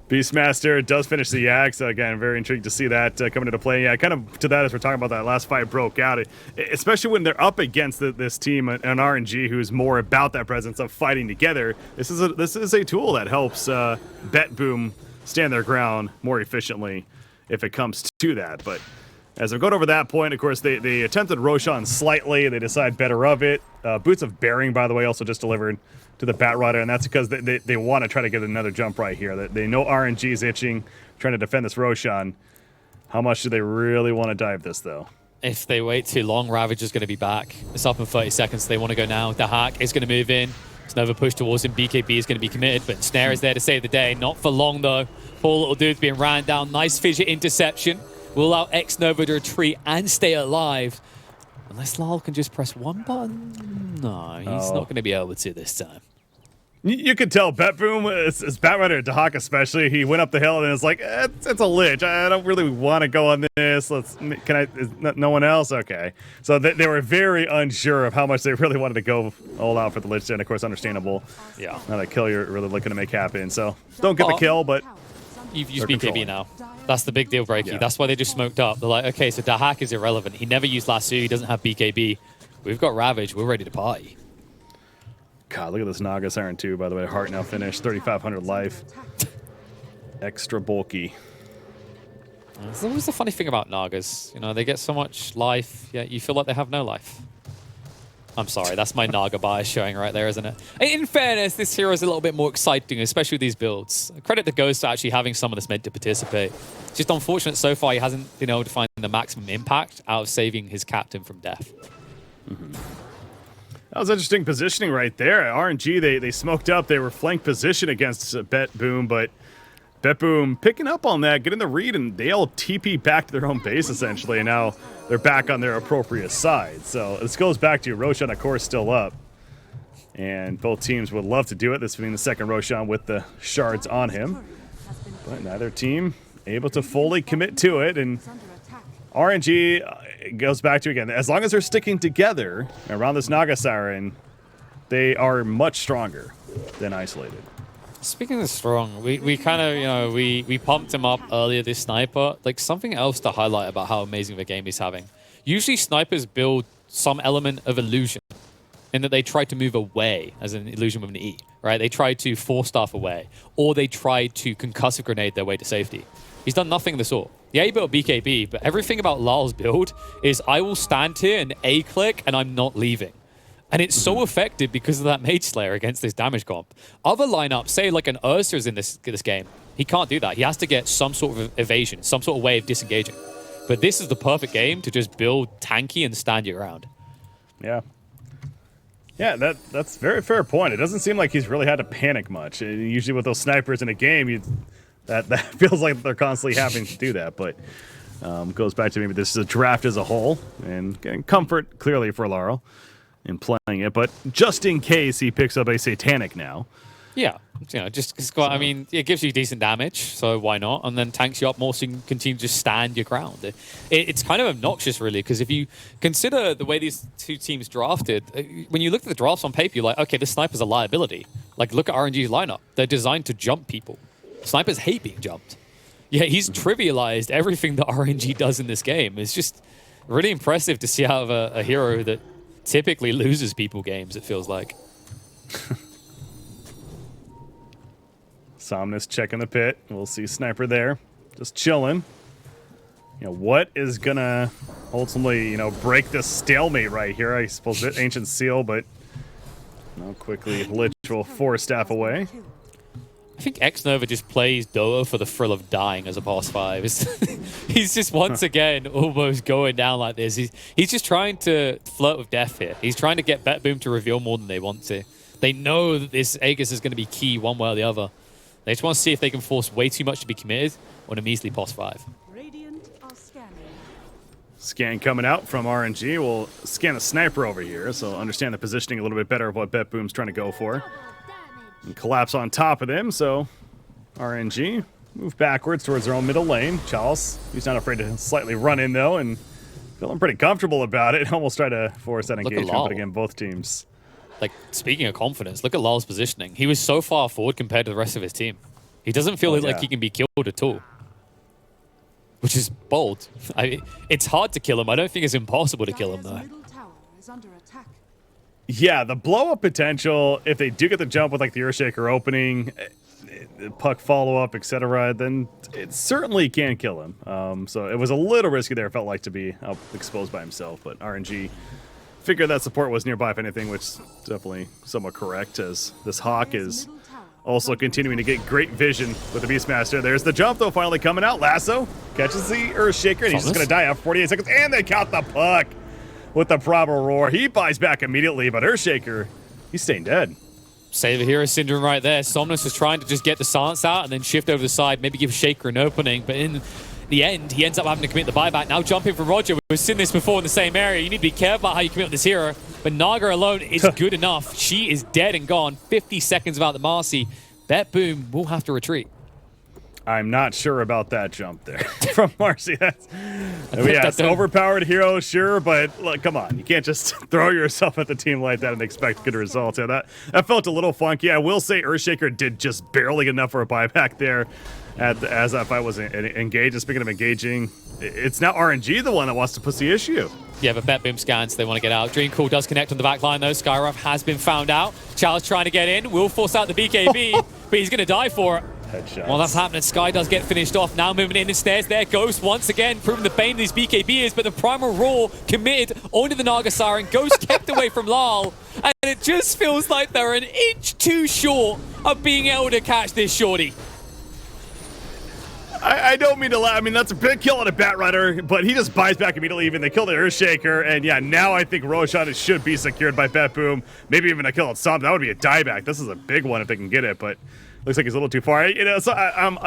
Beastmaster does finish the Yak, so again, very intrigued to see that coming into play. Yeah, kind of to that as we're talking about that last fight broke out, especially when they're up against this team, an RNG who's more about that presence of fighting together. This is a tool that helps BetBoom stand their ground more efficiently if it comes to that. But as we're going over that point, of course, they attempted Roshan slightly. They decide better of it. Boots of Bearing, by the way, also just delivered to the Batrider, and that's because they want to try to get another jump right here. They know RNG is itching, trying to defend this Roshan. How much do they really want to dive this, though? If they wait too long, Ravage is going to be back. It's up in 30 seconds. They want to go now. The hack is going to move in. Snova push towards him. BKB is going to be committed, but Snare is there to save the day. Not for long, though. Poor little dude's being ran down. Nice fissure interception. Will allow X-Nova to retreat and stay alive. Unless Lal can just press one button. No, he's not going to be able to this time. You can tell BetBoom, it's Batrider, Dahak especially, he went up the hill and it's like, it's a lich. I don't really want to go on this. No one else? Okay. So they were very unsure of how much they really wanted to go all out for the lich, and of course, understandable. Yeah. Not a kill you're really looking to make happen. So don't get the kill, but you've used BKB now. That's the big deal breaker. Yeah. That's why they just smoked up. They're like, okay, so Dahak is irrelevant. He never used Lasso. He doesn't have BKB. We've got Ravage. We're ready to party. God, look at this Naga Siren too, by the way. Heart now finished, 3,500 life. Extra bulky. It's always the funny thing about Nagas. You know, they get so much life, yet you feel like they have no life. I'm sorry, that's my Naga bias showing right there, isn't it? In fairness, this hero is a little bit more exciting, especially with these builds. Credit to Ghost for actually having someone that's meant to participate. It's just unfortunate so far he hasn't been able to find the maximum impact out of saving his captain from death. That was interesting positioning right there. RNG, they smoked up. They were flank position against BetBoom, but BetBoom picking up on that, getting the read, and they all TP back to their own base, essentially, and now they're back on their appropriate side. So this goes back to Roshan, of course, still up. And both teams would love to do it, this being the second Roshan with the shards on him. But neither team able to fully commit to it, and RNG goes back to, again, as long as they're sticking together around this Naga Siren, they are much stronger than Isolated. Speaking of strong, we kind of, you know, we pumped him up earlier, this sniper. Like, something else to highlight about how amazing the game he's having. Usually snipers build some element of illusion in that they try to move away, as an illusion with an E, right? They try to force stuff away, or they try to concussive grenade their way to safety. He's done nothing of the sort. Yeah, he built BKB, but everything about Lal's build is I will stand here and A-click and I'm not leaving. And it's so effective because of that Mage Slayer against this damage comp. Other lineups, say like an Aster is in this game, he can't do that. He has to get some sort of evasion, some sort of way of disengaging. But this is the perfect game to just build tanky and stand your ground. Yeah. Yeah, that's a very fair point. It doesn't seem like he's really had to panic much. Usually with those snipers in a game, that feels like they're constantly having to do that. But goes back to maybe this is a draft as a whole, and getting comfort clearly for Laurel in playing it. But just in case he picks up a Satanic now. Yeah, you know, just I mean, it gives you decent damage, so why not? And then tanks you up more so you can continue to just stand your ground. It's kind of obnoxious, really, because if you consider the way these two teams drafted, when you look at the drafts on paper, you're like, okay, this sniper's a liability. Like, look at RNG's lineup. They're designed to jump people. Snipers hate being jumped. Yeah, he's trivialized everything that RNG does in this game. It's just really impressive to see out of a hero that typically loses people games, it feels like. Somnus checking the pit. We'll see Sniper there, just chilling. You know, what is gonna ultimately, you know, break this stalemate right here? I suppose Ancient Seal, but quickly Lich will 4-staff away. I think X-Nova just plays Doa for the thrill of dying as a boss 5. He's just once again almost going down like this. He's just trying to flirt with death here. He's trying to get BetBoom to reveal more than they want to. They know that this Aegis is going to be key one way or the other. They just want to see if they can force way too much to be committed on a measly boss 5. Scan coming out from RNG. We'll scan the sniper over here, so understand the positioning a little bit better of what BetBoom's trying to go for. And collapse on top of them, so RNG move backwards towards their own middle lane. Charles, he's not afraid to slightly run in, though, and feeling pretty comfortable about it. Almost try to force that engagement, but again, both teams. Like, speaking of confidence, look at Lal's positioning. He was so far forward compared to the rest of his team. He doesn't feel like he can be killed at all. Which is bold. It's hard to kill him. I don't think it's impossible to kill him, though. Yeah, the blow-up potential, if they do get the jump with like the Earthshaker opening, puck follow-up, etc., then it certainly can kill him. So it was a little risky there, it felt like, to be exposed by himself, but RNG figured that support was nearby, if anything, which is definitely somewhat correct, as this Hawk is also continuing to get great vision with the Beastmaster. There's the jump, though, finally coming out. Lasso catches the Earthshaker, and he's just going to die after 48 seconds, and they count the puck with the proper roar. He buys back immediately, but Earthshaker, he's staying dead. Save a hero syndrome right there. Somnus was trying to just get the silence out and then shift over the side, maybe give Shaker an opening, but in the end, he ends up having to commit the buyback. Now jumping from Roger. We've seen this before in the same area. You need to be careful about how you commit with this hero, but Naga alone is good enough. She is dead and gone. 50 seconds without the Marcy. BetBoom will have to retreat. I'm not sure about that jump there from Marcy. That's overpowered hero, sure, but look, come on. You can't just throw yourself at the team like that and expect good results. Yeah, that felt a little funky. I will say Earthshaker did just barely enough for a buyback there as that fight was engaged. Speaking of engaging, it's now RNG the one that wants to push the issue. Yeah, but BetBoom scans, they want to get out. Dreamcool does connect on the back line, though. Skyruff has been found out. Charles trying to get in. Will force out the BKB, but he's going to die for it. Headshots. Well, that's happening. Sky does get finished off. Now moving in the stairs there. Ghost once again proving the bane of these BKB is, but the primal roar committed onto the Naga Siren. Ghost kept away from Lal, and it just feels like they're an inch too short of being able to catch this shorty. I don't mean to laugh. I mean, that's a big kill on a Batrider, but he just buys back immediately. Even they kill the Earthshaker, and yeah, now I think Roshan should be secured by BetBoom. Maybe even a kill on Som. That would be a dieback. This is a big one if they can get it, but looks like he's a little too far. You know, so I'm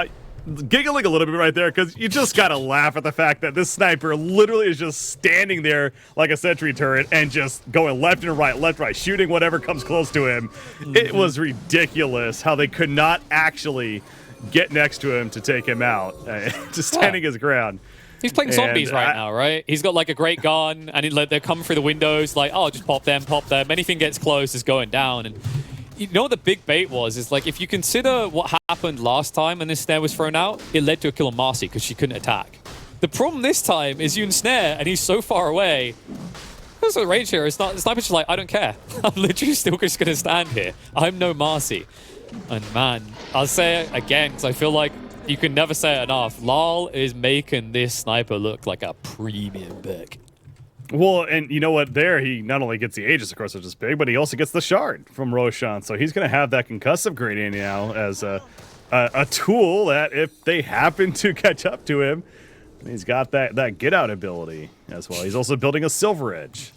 giggling a little bit right there because you just gotta laugh at the fact that this sniper literally is just standing there like a sentry turret and just going left and right, shooting whatever comes close to him. It was ridiculous how they could not actually get next to him to take him out, just standing his ground. He's playing zombies right now, right? He's got like a great gun, and they're coming through the windows, like, oh, just pop them. Anything gets close is going down. And you know what the big bait was? Is like, if you consider what happened last time when this snare was thrown out, it led to a kill on Marcy because she couldn't attack. The problem this time is you snare, and he's so far away. There's a range here. Sniper's just like, I don't care. I'm literally still just going to stand here. I'm no Marcy. And man, I'll say it again because I feel like you can never say it enough. Lal is making this sniper look like a premium pick. Well, and you know what? There, he not only gets the Aegis, of course, which is big, but he also gets the Shard from Roshan. So he's going to have that concussive gradient now as a tool that if they happen to catch up to him, he's got that get out ability as well. He's also building a Silver Edge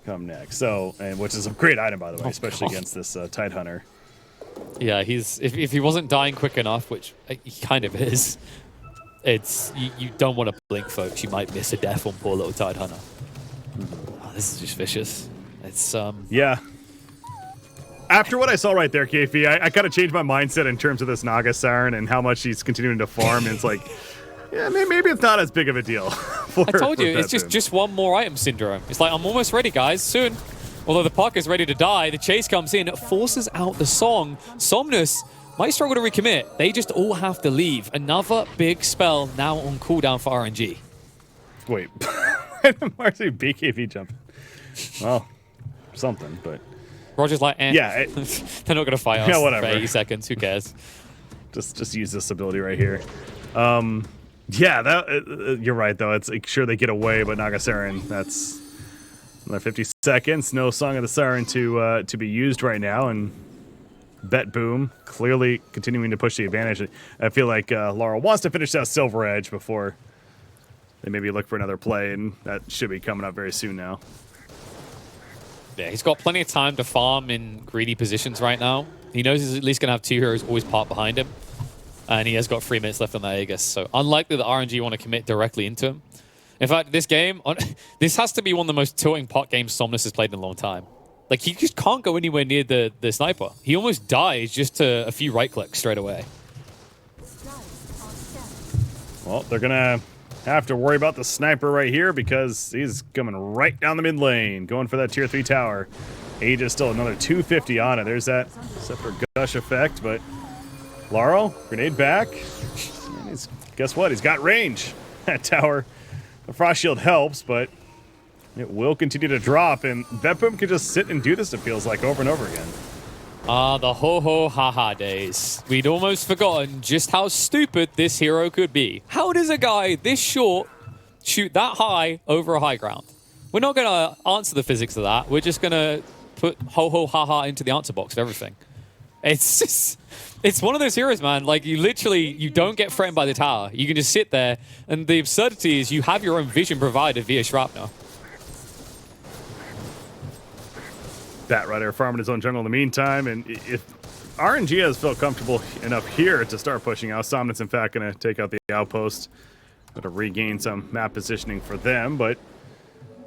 come next. So, and which is a great item, by the way, especially against this Tidehunter. Yeah, if he wasn't dying quick enough, which he kind of is, it's you don't want to blink, folks. You might miss a death on poor little Tidehunter. Oh, this is just vicious. It's yeah. After what I saw right there, KP, I kind of changed my mindset in terms of this Naga Siren and how much he's continuing to farm. And it's like, yeah, maybe it's not as big of a deal. I told you, it's just one more item syndrome. It's like, I'm almost ready, guys. Soon. Although the puck is ready to die, the chase comes in, forces out the song. Somnus might struggle to recommit. They just all have to leave. Another big spell now on cooldown for RNG. Wait, Marcy BKB jumping. Well, something, but Roger's like, eh. Yeah, they're not gonna fight us for 80 seconds. Who cares? Just use this ability right here. Yeah, that you're right though. It's like, sure they get away, but Naga Siren, that's another 50 seconds. No Song of the Siren to be used right now, and BetBoom clearly continuing to push the advantage. I feel like Laurel wants to finish that Silver Edge before they maybe look for another play, and that should be coming up very soon now. Yeah, he's got plenty of time to farm in greedy positions right now. He knows he's at least going to have two heroes always part behind him, and he has got 3 minutes left on that Aegis, so unlikely that RNG want to commit directly into him. In fact, this game, this has to be one of the most tilting pot games Somnus has played in a long time. Like, he just can't go anywhere near the sniper. He almost dies just to a few right clicks straight away. Well, they're going to have to worry about the sniper right here because he's coming right down the mid lane, going for that tier 3 tower. Aegis still another 250 on it. There's that Scepter Gush effect, but Laurel, grenade back. And guess what? He's got range. That tower. The Frost Shield helps, but it will continue to drop, and BetBoom can just sit and do this, it feels like, over and over again. The ho-ho-ha-ha days. We'd almost forgotten just how stupid this hero could be. How does a guy this short shoot that high over a high ground? We're not going to answer the physics of that. We're just going to put ho-ho-ha-ha into the answer box of everything. It's just... It's one of those heroes, man. Like, you don't get threatened by the tower. You can just sit there, and the absurdity is you have your own vision provided via Shrapnel. Batrider farming his own jungle in the meantime, and if RNG has felt comfortable enough here to start pushing out, Somnus, in fact, going to take out the outpost. Going to regain some map positioning for them, but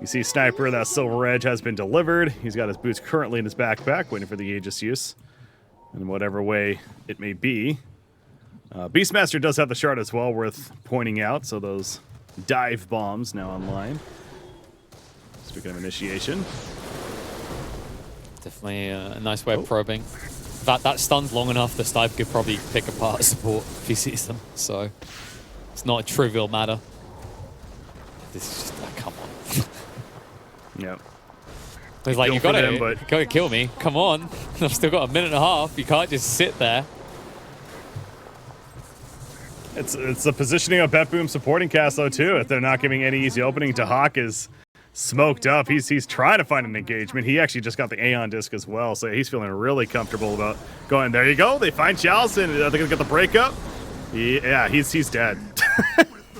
you see Sniper, that Silver Edge has been delivered. He's got his boots currently in his backpack, waiting for the Aegis use. In whatever way it may be. Beastmaster does have the shard as well, worth pointing out, so those dive bombs now online. Speaking of initiation. Definitely a nice way of probing. That stuns long enough, the sniper could probably pick apart support if he sees them, so it's not a trivial matter. This is just, come on. Yep. He's like, you gotta kill me. Come on. I've still got a minute and a half. You can't just sit there. It's the positioning of BetBoom supporting cast though too. If they're not giving any easy opening, Tahak is smoked up. He's trying to find an engagement. He actually just got the Aeon disc as well, so he's feeling really comfortable about going. There you go. They find Chalice, and they're gonna get the breakup. Yeah, he's dead.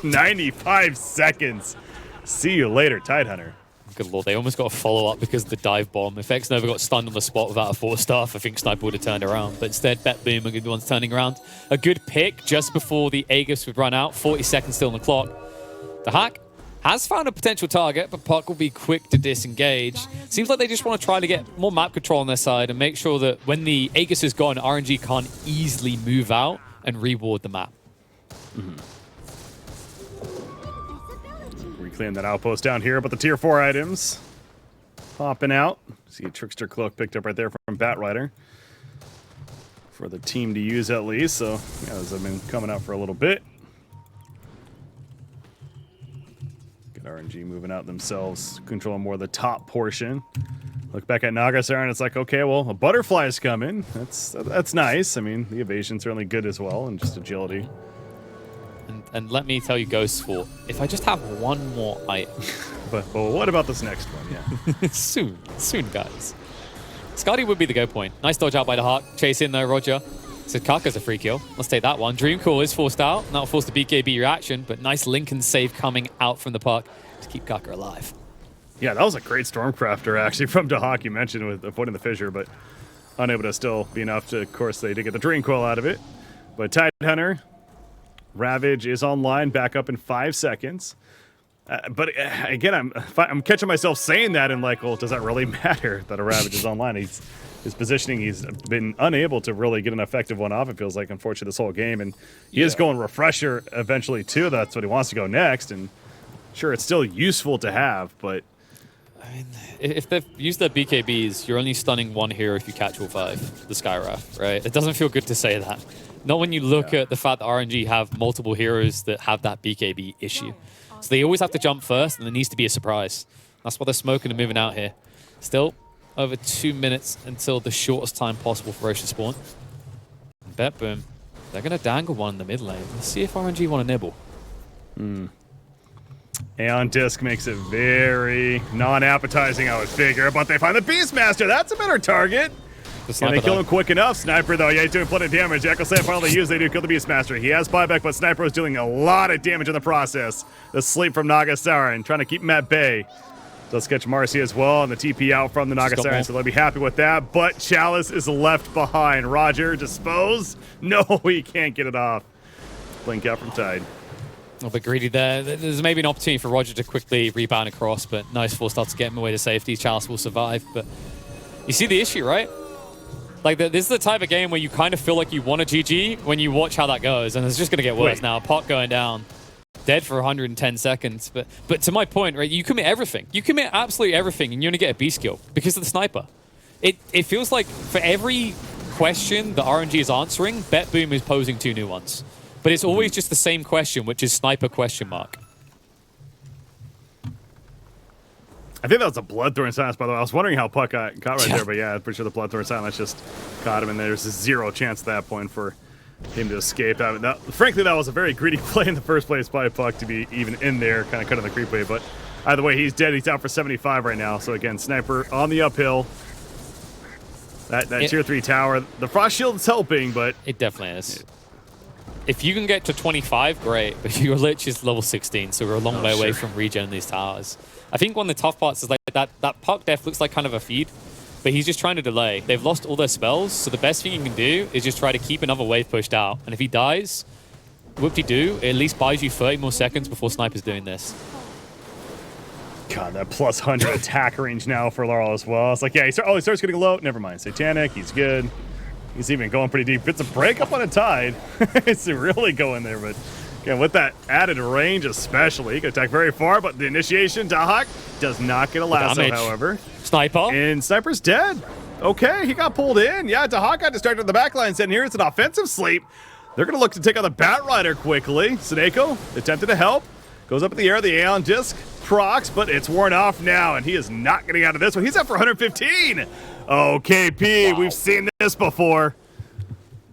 95 seconds. See you later, Tidehunter. Good lord, they almost got a follow-up because of the dive bomb. If X-Nova got stunned on the spot without a 4-staff, I think Sniper would have turned around. But instead, BetBoom are going to be the ones turning around. A good pick just before the Aegis would run out. 40 seconds still on the clock. The Hack has found a potential target, but Puck will be quick to disengage. Seems like they just want to try to get more map control on their side and make sure that when the Aegis is gone, RNG can't easily move out and reward the map. Reclaim that outpost down here, but the tier 4 items popping out. See a Trickster Cloak picked up right there from Batrider for the team to use at least. So yeah, those have been coming out for a little bit. Get RNG moving out themselves, controlling more of the top portion. Look back at Nagasar and it's like, okay, well, a butterfly's coming. That's nice. I mean, the evasion's certainly good as well, and just agility. And let me tell you, Ghostful, if I just have one more item. but what about this next one? Yeah. soon, guys. Scotty would be the go point. Nice dodge out by the Hawk. Chase in though, Roger. So Kaka's a free kill. Let's take that one. Dream Call is forced out. That'll force the BKB reaction, but nice Lincoln save coming out from the Puck to keep Kaka alive. Yeah, that was a great Stormcrafter actually from Dahak, you mentioned, with avoiding the fissure, but unable to still be enough to, of course, they did get the Dream Coil out of it. But Tidehunter, Ravage is online, back up in 5 seconds. But again, I'm catching myself saying that and like, well, does that really matter that a Ravage is online? His positioning, he's been unable to really get an effective one off, it feels like, unfortunately, this whole game. And he is going Refresher eventually, too. That's what he wants to go next. And sure, it's still useful to have, but... I mean, if they've used their BKBs, you're only stunning one hero if you catch all 5, the Skywrath, right? It doesn't feel good to say that. Not when you look at the fact that RNG have multiple heroes that have that BKB issue. So they always have to jump first, and there needs to be a surprise. That's why they're smoking and moving out here. Still, over 2 minutes until the shortest time possible for Roshan spawn. And BetBoom, they're going to dangle one in the mid lane. Let's see if RNG want to nibble. Aeon Disc makes it very non-appetizing, I would figure, but they find the Beastmaster. That's a better target. Can they kill him quick enough? Sniper, though, yeah, he's doing plenty of damage. Echo Slam finally used. They do kill the Beastmaster. He has buyback, but Sniper is doing a lot of damage in the process. The sleep from Nagasaren, trying to keep him at bay. Does catch Marcy as well, and the TP out from the Nagasaren, so they'll be happy with that. But Chalice is left behind. Roger, dispose? No, he can't get it off. Blink out from Tide. A little bit greedy there. There's maybe an opportunity for Roger to quickly rebound across, but nice force start to get him away to safety. Chalice will survive, but you see the issue, right? Like, this is the type of game where you kind of feel like you want a GG when you watch how that goes, and it's just going to get worse now. Pot going down, dead for 110 seconds. But to my point, right, you commit everything. You commit absolutely everything, and you only get a beast kill because of the sniper. It feels like for every question that RNG is answering, BetBoom is posing 2 new ones. But it's always just the same question, which is sniper question mark. I think that was a Bloodthorn Silence, by the way. I was wondering how Puck got right there, but yeah, I'm pretty sure the Bloodthorn Silence just caught him, and there's a 0 chance at that point for him to escape. Frankly, that was a very greedy play in the first place by Puck to be even in there, kind of cutting the creep wave. But either way, he's dead. He's out for 75 right now. So again, Sniper on the uphill. That tier 3 tower, the Frost Shield is helping, but... It definitely is. If you can get to 25, great, but your Lich is level 16, so we're a long way away from regen these towers. I think one of the tough parts is like that Puck def looks like kind of a feed, but he's just trying to delay. They've lost all their spells, so the best thing you can do is just try to keep another wave pushed out. And if he dies, whoop-de-doo, it at least buys you 30 more seconds before Sniper's doing this. God, that plus 100 attack range now for Laurel as well. It's like, yeah, he starts getting low. Never mind. Satanic, he's good. He's even going pretty deep. It's a break up on a Tide. It's really going there, but again, with that added range especially, he can attack very far, but the initiation, Dahak does not get a lasso, however. Sniper. And Sniper's dead. Okay, he got pulled in. Yeah, Dahak got distracted on the backline, and here it's an offensive sleep. They're going to look to take out the Batrider quickly. Suneko attempted to help. Goes up in the air, the Aeon Disc procs, but it's worn off now, and he is not getting out of this one. He's up for 115. Oh, KP, we've seen this before.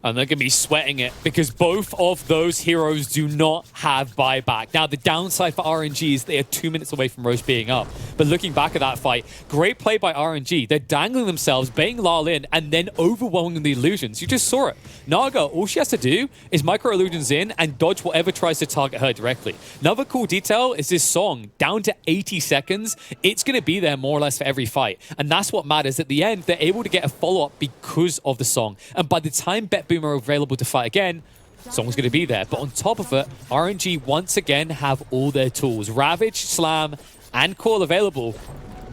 And they're going to be sweating it because both of those heroes do not have buyback. Now, the downside for RNG is they are 2 minutes away from Roche being up. But looking back at that fight, great play by RNG. They're dangling themselves, baiting Lal in, and then overwhelming the illusions. You just saw it. Naga, all she has to do is micro illusions in and dodge whatever tries to target her directly. Another cool detail is this song, down to 80 seconds. It's going to be there more or less for every fight. And that's what matters. At the end, they're able to get a follow-up because of the song. And by the time BetBoom are available to fight again, song's going to be there. But on top of it, RNG once again have all their tools. Ravage, Slam, and Call available.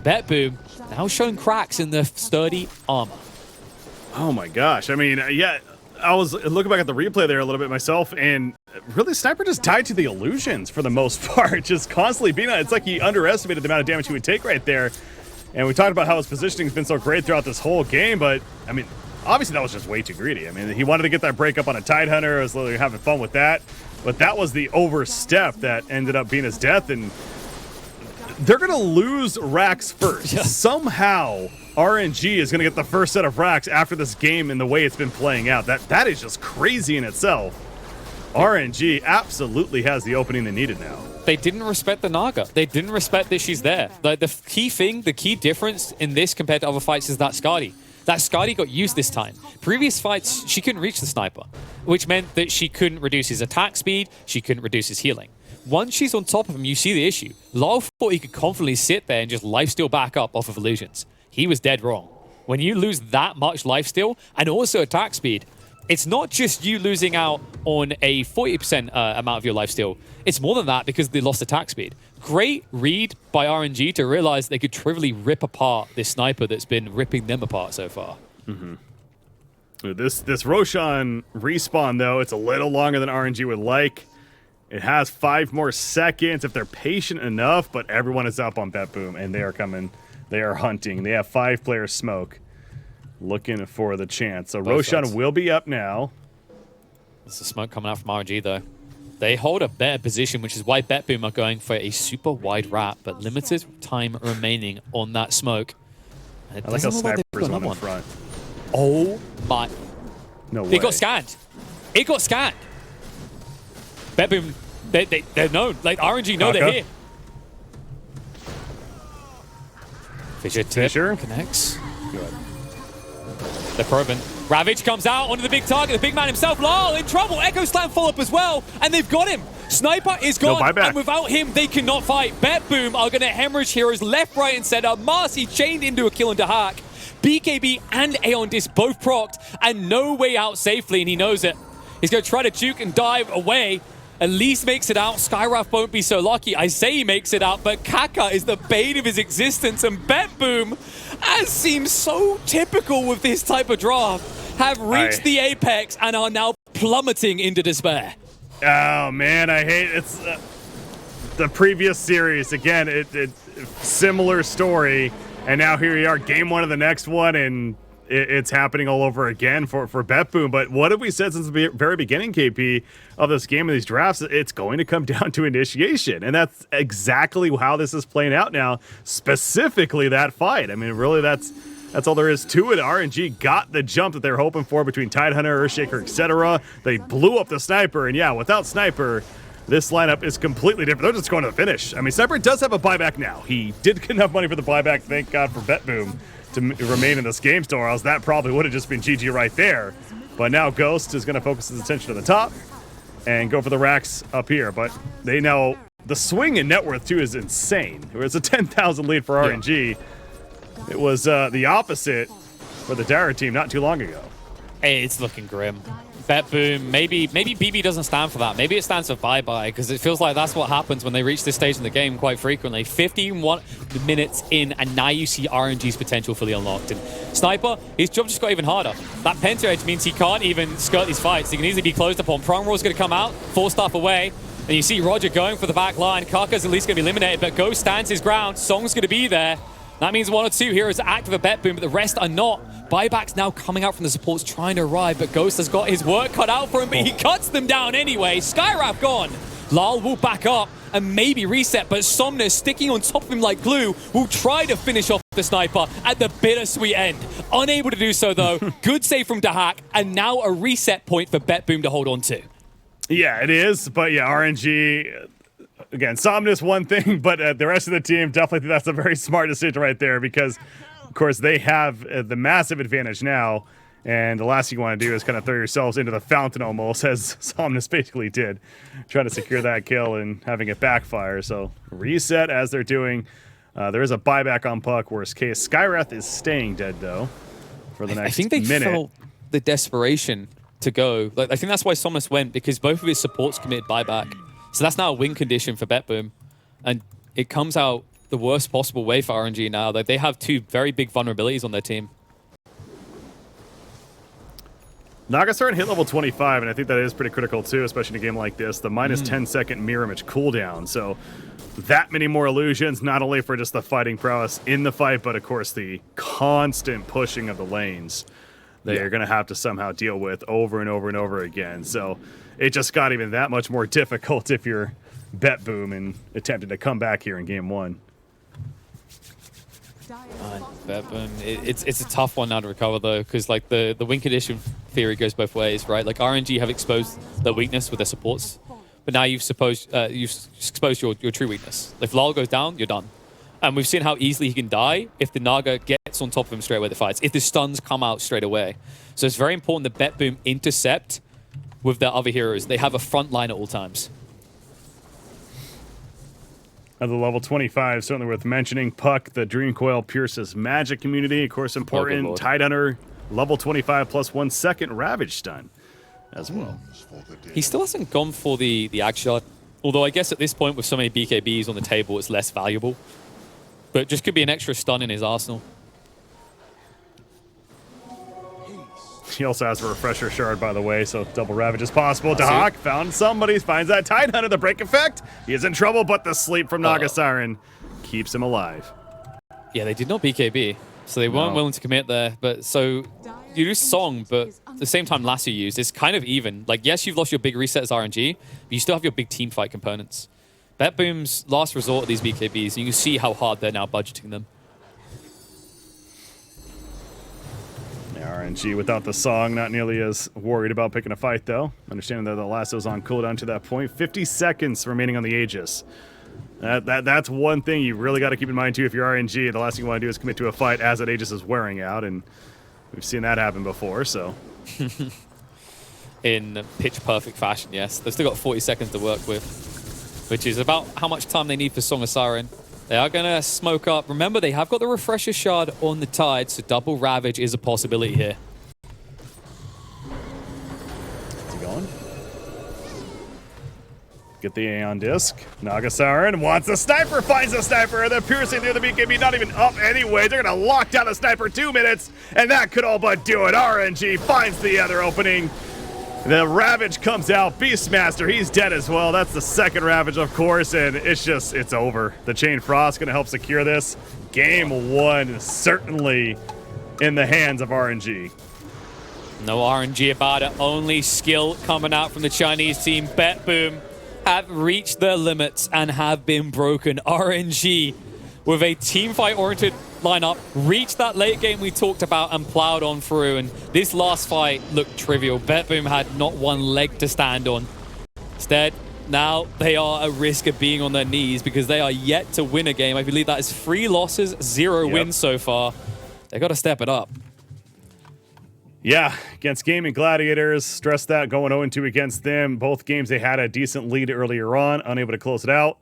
BetBoom now showing cracks in the sturdy armor. Oh my gosh. I mean, yeah, I was looking back at the replay there a little bit myself, and really, Sniper just died to the illusions for the most part, just constantly being on it. It's like he underestimated the amount of damage he would take right there. And we talked about how his positioning has been so great throughout this whole game, but, I mean, obviously, that was just way too greedy. I mean, he wanted to get that break up on a Tidehunter. I was literally having fun with that. But that was the overstep that ended up being his death. And they're going to lose racks first. Yeah. Somehow, RNG is going to get the first set of racks after this game and the way it's been playing out. That is just crazy in itself. RNG absolutely has the opening they needed now. They didn't respect the Naga. They didn't respect that she's there. Like, the key thing, the key difference in this compared to other fights is that Skadi. That Skadi got used this time. Previous fights, she couldn't reach the sniper, which meant that she couldn't reduce his attack speed, she couldn't reduce his healing. Once she's on top of him, you see the issue. Lal thought he could confidently sit there and just lifesteal back up off of illusions. He was dead wrong. When you lose that much lifesteal and also attack speed, it's not just you losing out on a 40% amount of your lifesteal. It's more than that because they lost attack speed. Great read by RNG to realize they could trivially rip apart this sniper that's been ripping them apart so far. Mm-hmm. This Roshan respawn, though, it's a little longer than RNG would like. It has 5 more seconds if they're patient enough, but everyone is up on BetBoom, and they are coming. They are hunting. They have 5-player smoke looking for the chance. So Roshan will be up now. There's the smoke coming out from RNG, though. They hold a better position, which is why BetBoom are going for a super wide wrap, but limited time remaining on that smoke. I like how Sniper's one in front. Oh my. No way. It got scanned. It got scanned. BetBoom, they're known. Like, RNG know they're here. Fisher connects. Good. They're probing. Ravage comes out onto the big target. The big man himself, Lal, in trouble. Echo Slam follow-up as well, and they've got him. Sniper is gone, and without him, they cannot fight. BetBoom are going to hemorrhage heroes left, right, and center. Marcy chained into a kill into Hack. BKB and Aeon Disc both procced, and no way out safely, and he knows it. He's going to try to juke and dive away. At least makes it out. Skywrath won't be so lucky. I say he makes it out, but Kaka is the bane of his existence, and BetBoom, as seems so typical with this type of draft, have reached the apex and are now plummeting into despair. Oh man, I hate it's the previous series again. It similar story, and now here we are, game 1 of the next one, and it's happening all over again for BetBoom. But what have we said since the very beginning, KP, of this game and these drafts? It's going to come down to initiation, and that's exactly how this is playing out now. Specifically, that fight. I mean, really, that's all there is to it. RNG got the jump that they're hoping for between Tidehunter, Earthshaker, etc. They blew up the Sniper, and yeah, without Sniper, this lineup is completely different. They're just going to the finish. I mean, Sniper does have a buyback now. He did get enough money for the buyback, thank God for BetBoom, to remain in this game still, or else that probably would have just been GG right there. But now Ghost is going to focus his attention to the top and go for the racks up here. But they know the swing in net worth, too, is insane. It's a 10,000 lead for RNG. It was the opposite for the Dara team not too long ago. Hey, it's looking grim. BetBoom, maybe BB doesn't stand for that. Maybe it stands for bye-bye, because it feels like that's what happens when they reach this stage in the game quite frequently. 51 minutes in, and now you see RNG's potential fully unlocked. And Sniper, his job just got even harder. That Penta Edge means he can't even skirt these fights. He can easily be closed upon. Prong Roar's going to come out, 4-staff away. And you see Roger going for the back line. Kaka's at least going to be eliminated, but Ghost stands his ground. Song's going to be there. That means 1 or 2 heroes are active at BetBoom, but the rest are not. Buybacks now coming out from the supports trying to arrive, but Ghost has got his work cut out for him, but he cuts them down anyway. Skywrath gone. Lal will back up and maybe reset, but Somnus, sticking on top of him like glue, will try to finish off the the sniper at the bittersweet end. Unable to do so, though. Good save from Dahak, and now a reset point for BetBoom to hold on to. Yeah, it is. But yeah, RNG, again, Somnus one thing, but the rest of the team definitely think that's a very smart decision right there because, of course, they have the massive advantage now. And the last thing you want to do is kind of throw yourselves into the fountain almost, as Somnus basically did, trying to secure that kill and having it backfire. So reset as they're doing. There is a buyback on Puck, worst case. Skywrath is staying dead, though, for the next minute. I think they felt the desperation to go. Like, I think that's why Somnus went, because both of his supports committed buyback. So that's now a win condition for BetBoom. And it comes out the worst possible way for RNG now. Like, they have two very big vulnerabilities on their team. Nagasar hit level 25, and I think that is pretty critical too, especially in a game like this. The minus 10-second mirror image cooldown. So that many more illusions, not only for just the fighting prowess in the fight, but of course the constant pushing of the lanes that you're going to have to somehow deal with over and over and over again. So it just got even that much more difficult if you're BetBoom and attempted to come back here in game one. BetBoom, it's a tough one now to recover though, because like the win condition theory goes both ways, right? Like RNG have exposed their weakness with their supports, but now you've exposed your true weakness. If Lal goes down, you're done. And we've seen how easily he can die if the Naga gets on top of him straight away the fights, if the stuns come out straight away. So it's very important that BetBoom intercept with their other heroes. They have a front line at all times. At the level 25, certainly worth mentioning. Puck, the Dream Coil pierces magic community. Of course, important. Oh, Tidehunter, level 25 plus 1 second Ravage stun as well. He still hasn't gone for the Ag Shot. Although I guess at this point, with so many BKBs on the table, it's less valuable. But just could be an extra stun in his arsenal. He also has a Refresher Shard, by the way, so double Ravage is possible. Dahak found somebody, finds that Tidehunter, the break effect. He is in trouble, but the sleep from Naga Siren keeps him alive. Yeah, they did not BKB, so they weren't willing to commit there. But so you lose Song, but at the same time Lasso used, it's kind of even. Like, yes, you've lost your big reset as RNG, but you still have your big team fight components. BetBoom's last resort of these BKBs, and you can see how hard they're now budgeting them. RNG without the song, not nearly as worried about picking a fight, though. Understanding that the lasso's on cooldown to that point. 50 seconds remaining on the Aegis. That's one thing you really got to keep in mind, too, if you're RNG. The last thing you want to do is commit to a fight as that Aegis is wearing out, and we've seen that happen before, so... In pitch-perfect fashion, yes. They've still got 40 seconds to work with, which is about how much time they need for Song of Siren. They are going to smoke up. Remember, they have got the Refresher Shard on the Tide, so double Ravage is a possibility here. Is he going? Get the Aeon Disc. Naga Siren wants a sniper, finds a sniper, and the piercing near the BKB not even up anyway. They're going to lock down a sniper 2 minutes, and that could all but do it. RNG finds the other opening. The Ravage comes out. Beastmaster, he's dead as well. That's the second Ravage, of course, and it's over. The Chain Frost going to help secure this. Game one is certainly in the hands of RNG. No RNG about it. Only skill coming out from the Chinese team. BetBoom have reached their limits and have been broken. RNG, with a teamfight-oriented lineup, reached that late game we talked about and plowed on through, and this last fight looked trivial. BetBoom had not one leg to stand on. Instead, now they are at risk of being on their knees because they are yet to win a game. I believe that is 3 losses, 0 wins so far. They got to step it up. Yeah, against Gaimin Gladiators, stress that going 0-2 against them. Both games they had a decent lead earlier on, unable to close it out.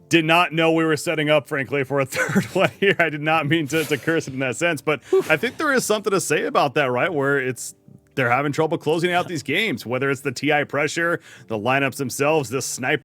Did not know we were setting up, frankly, for a third one here. I did not mean to curse it in that sense, but I think there is something to say about that, right? Where they're having trouble closing out these games, whether it's the TI pressure, the lineups themselves, the sniper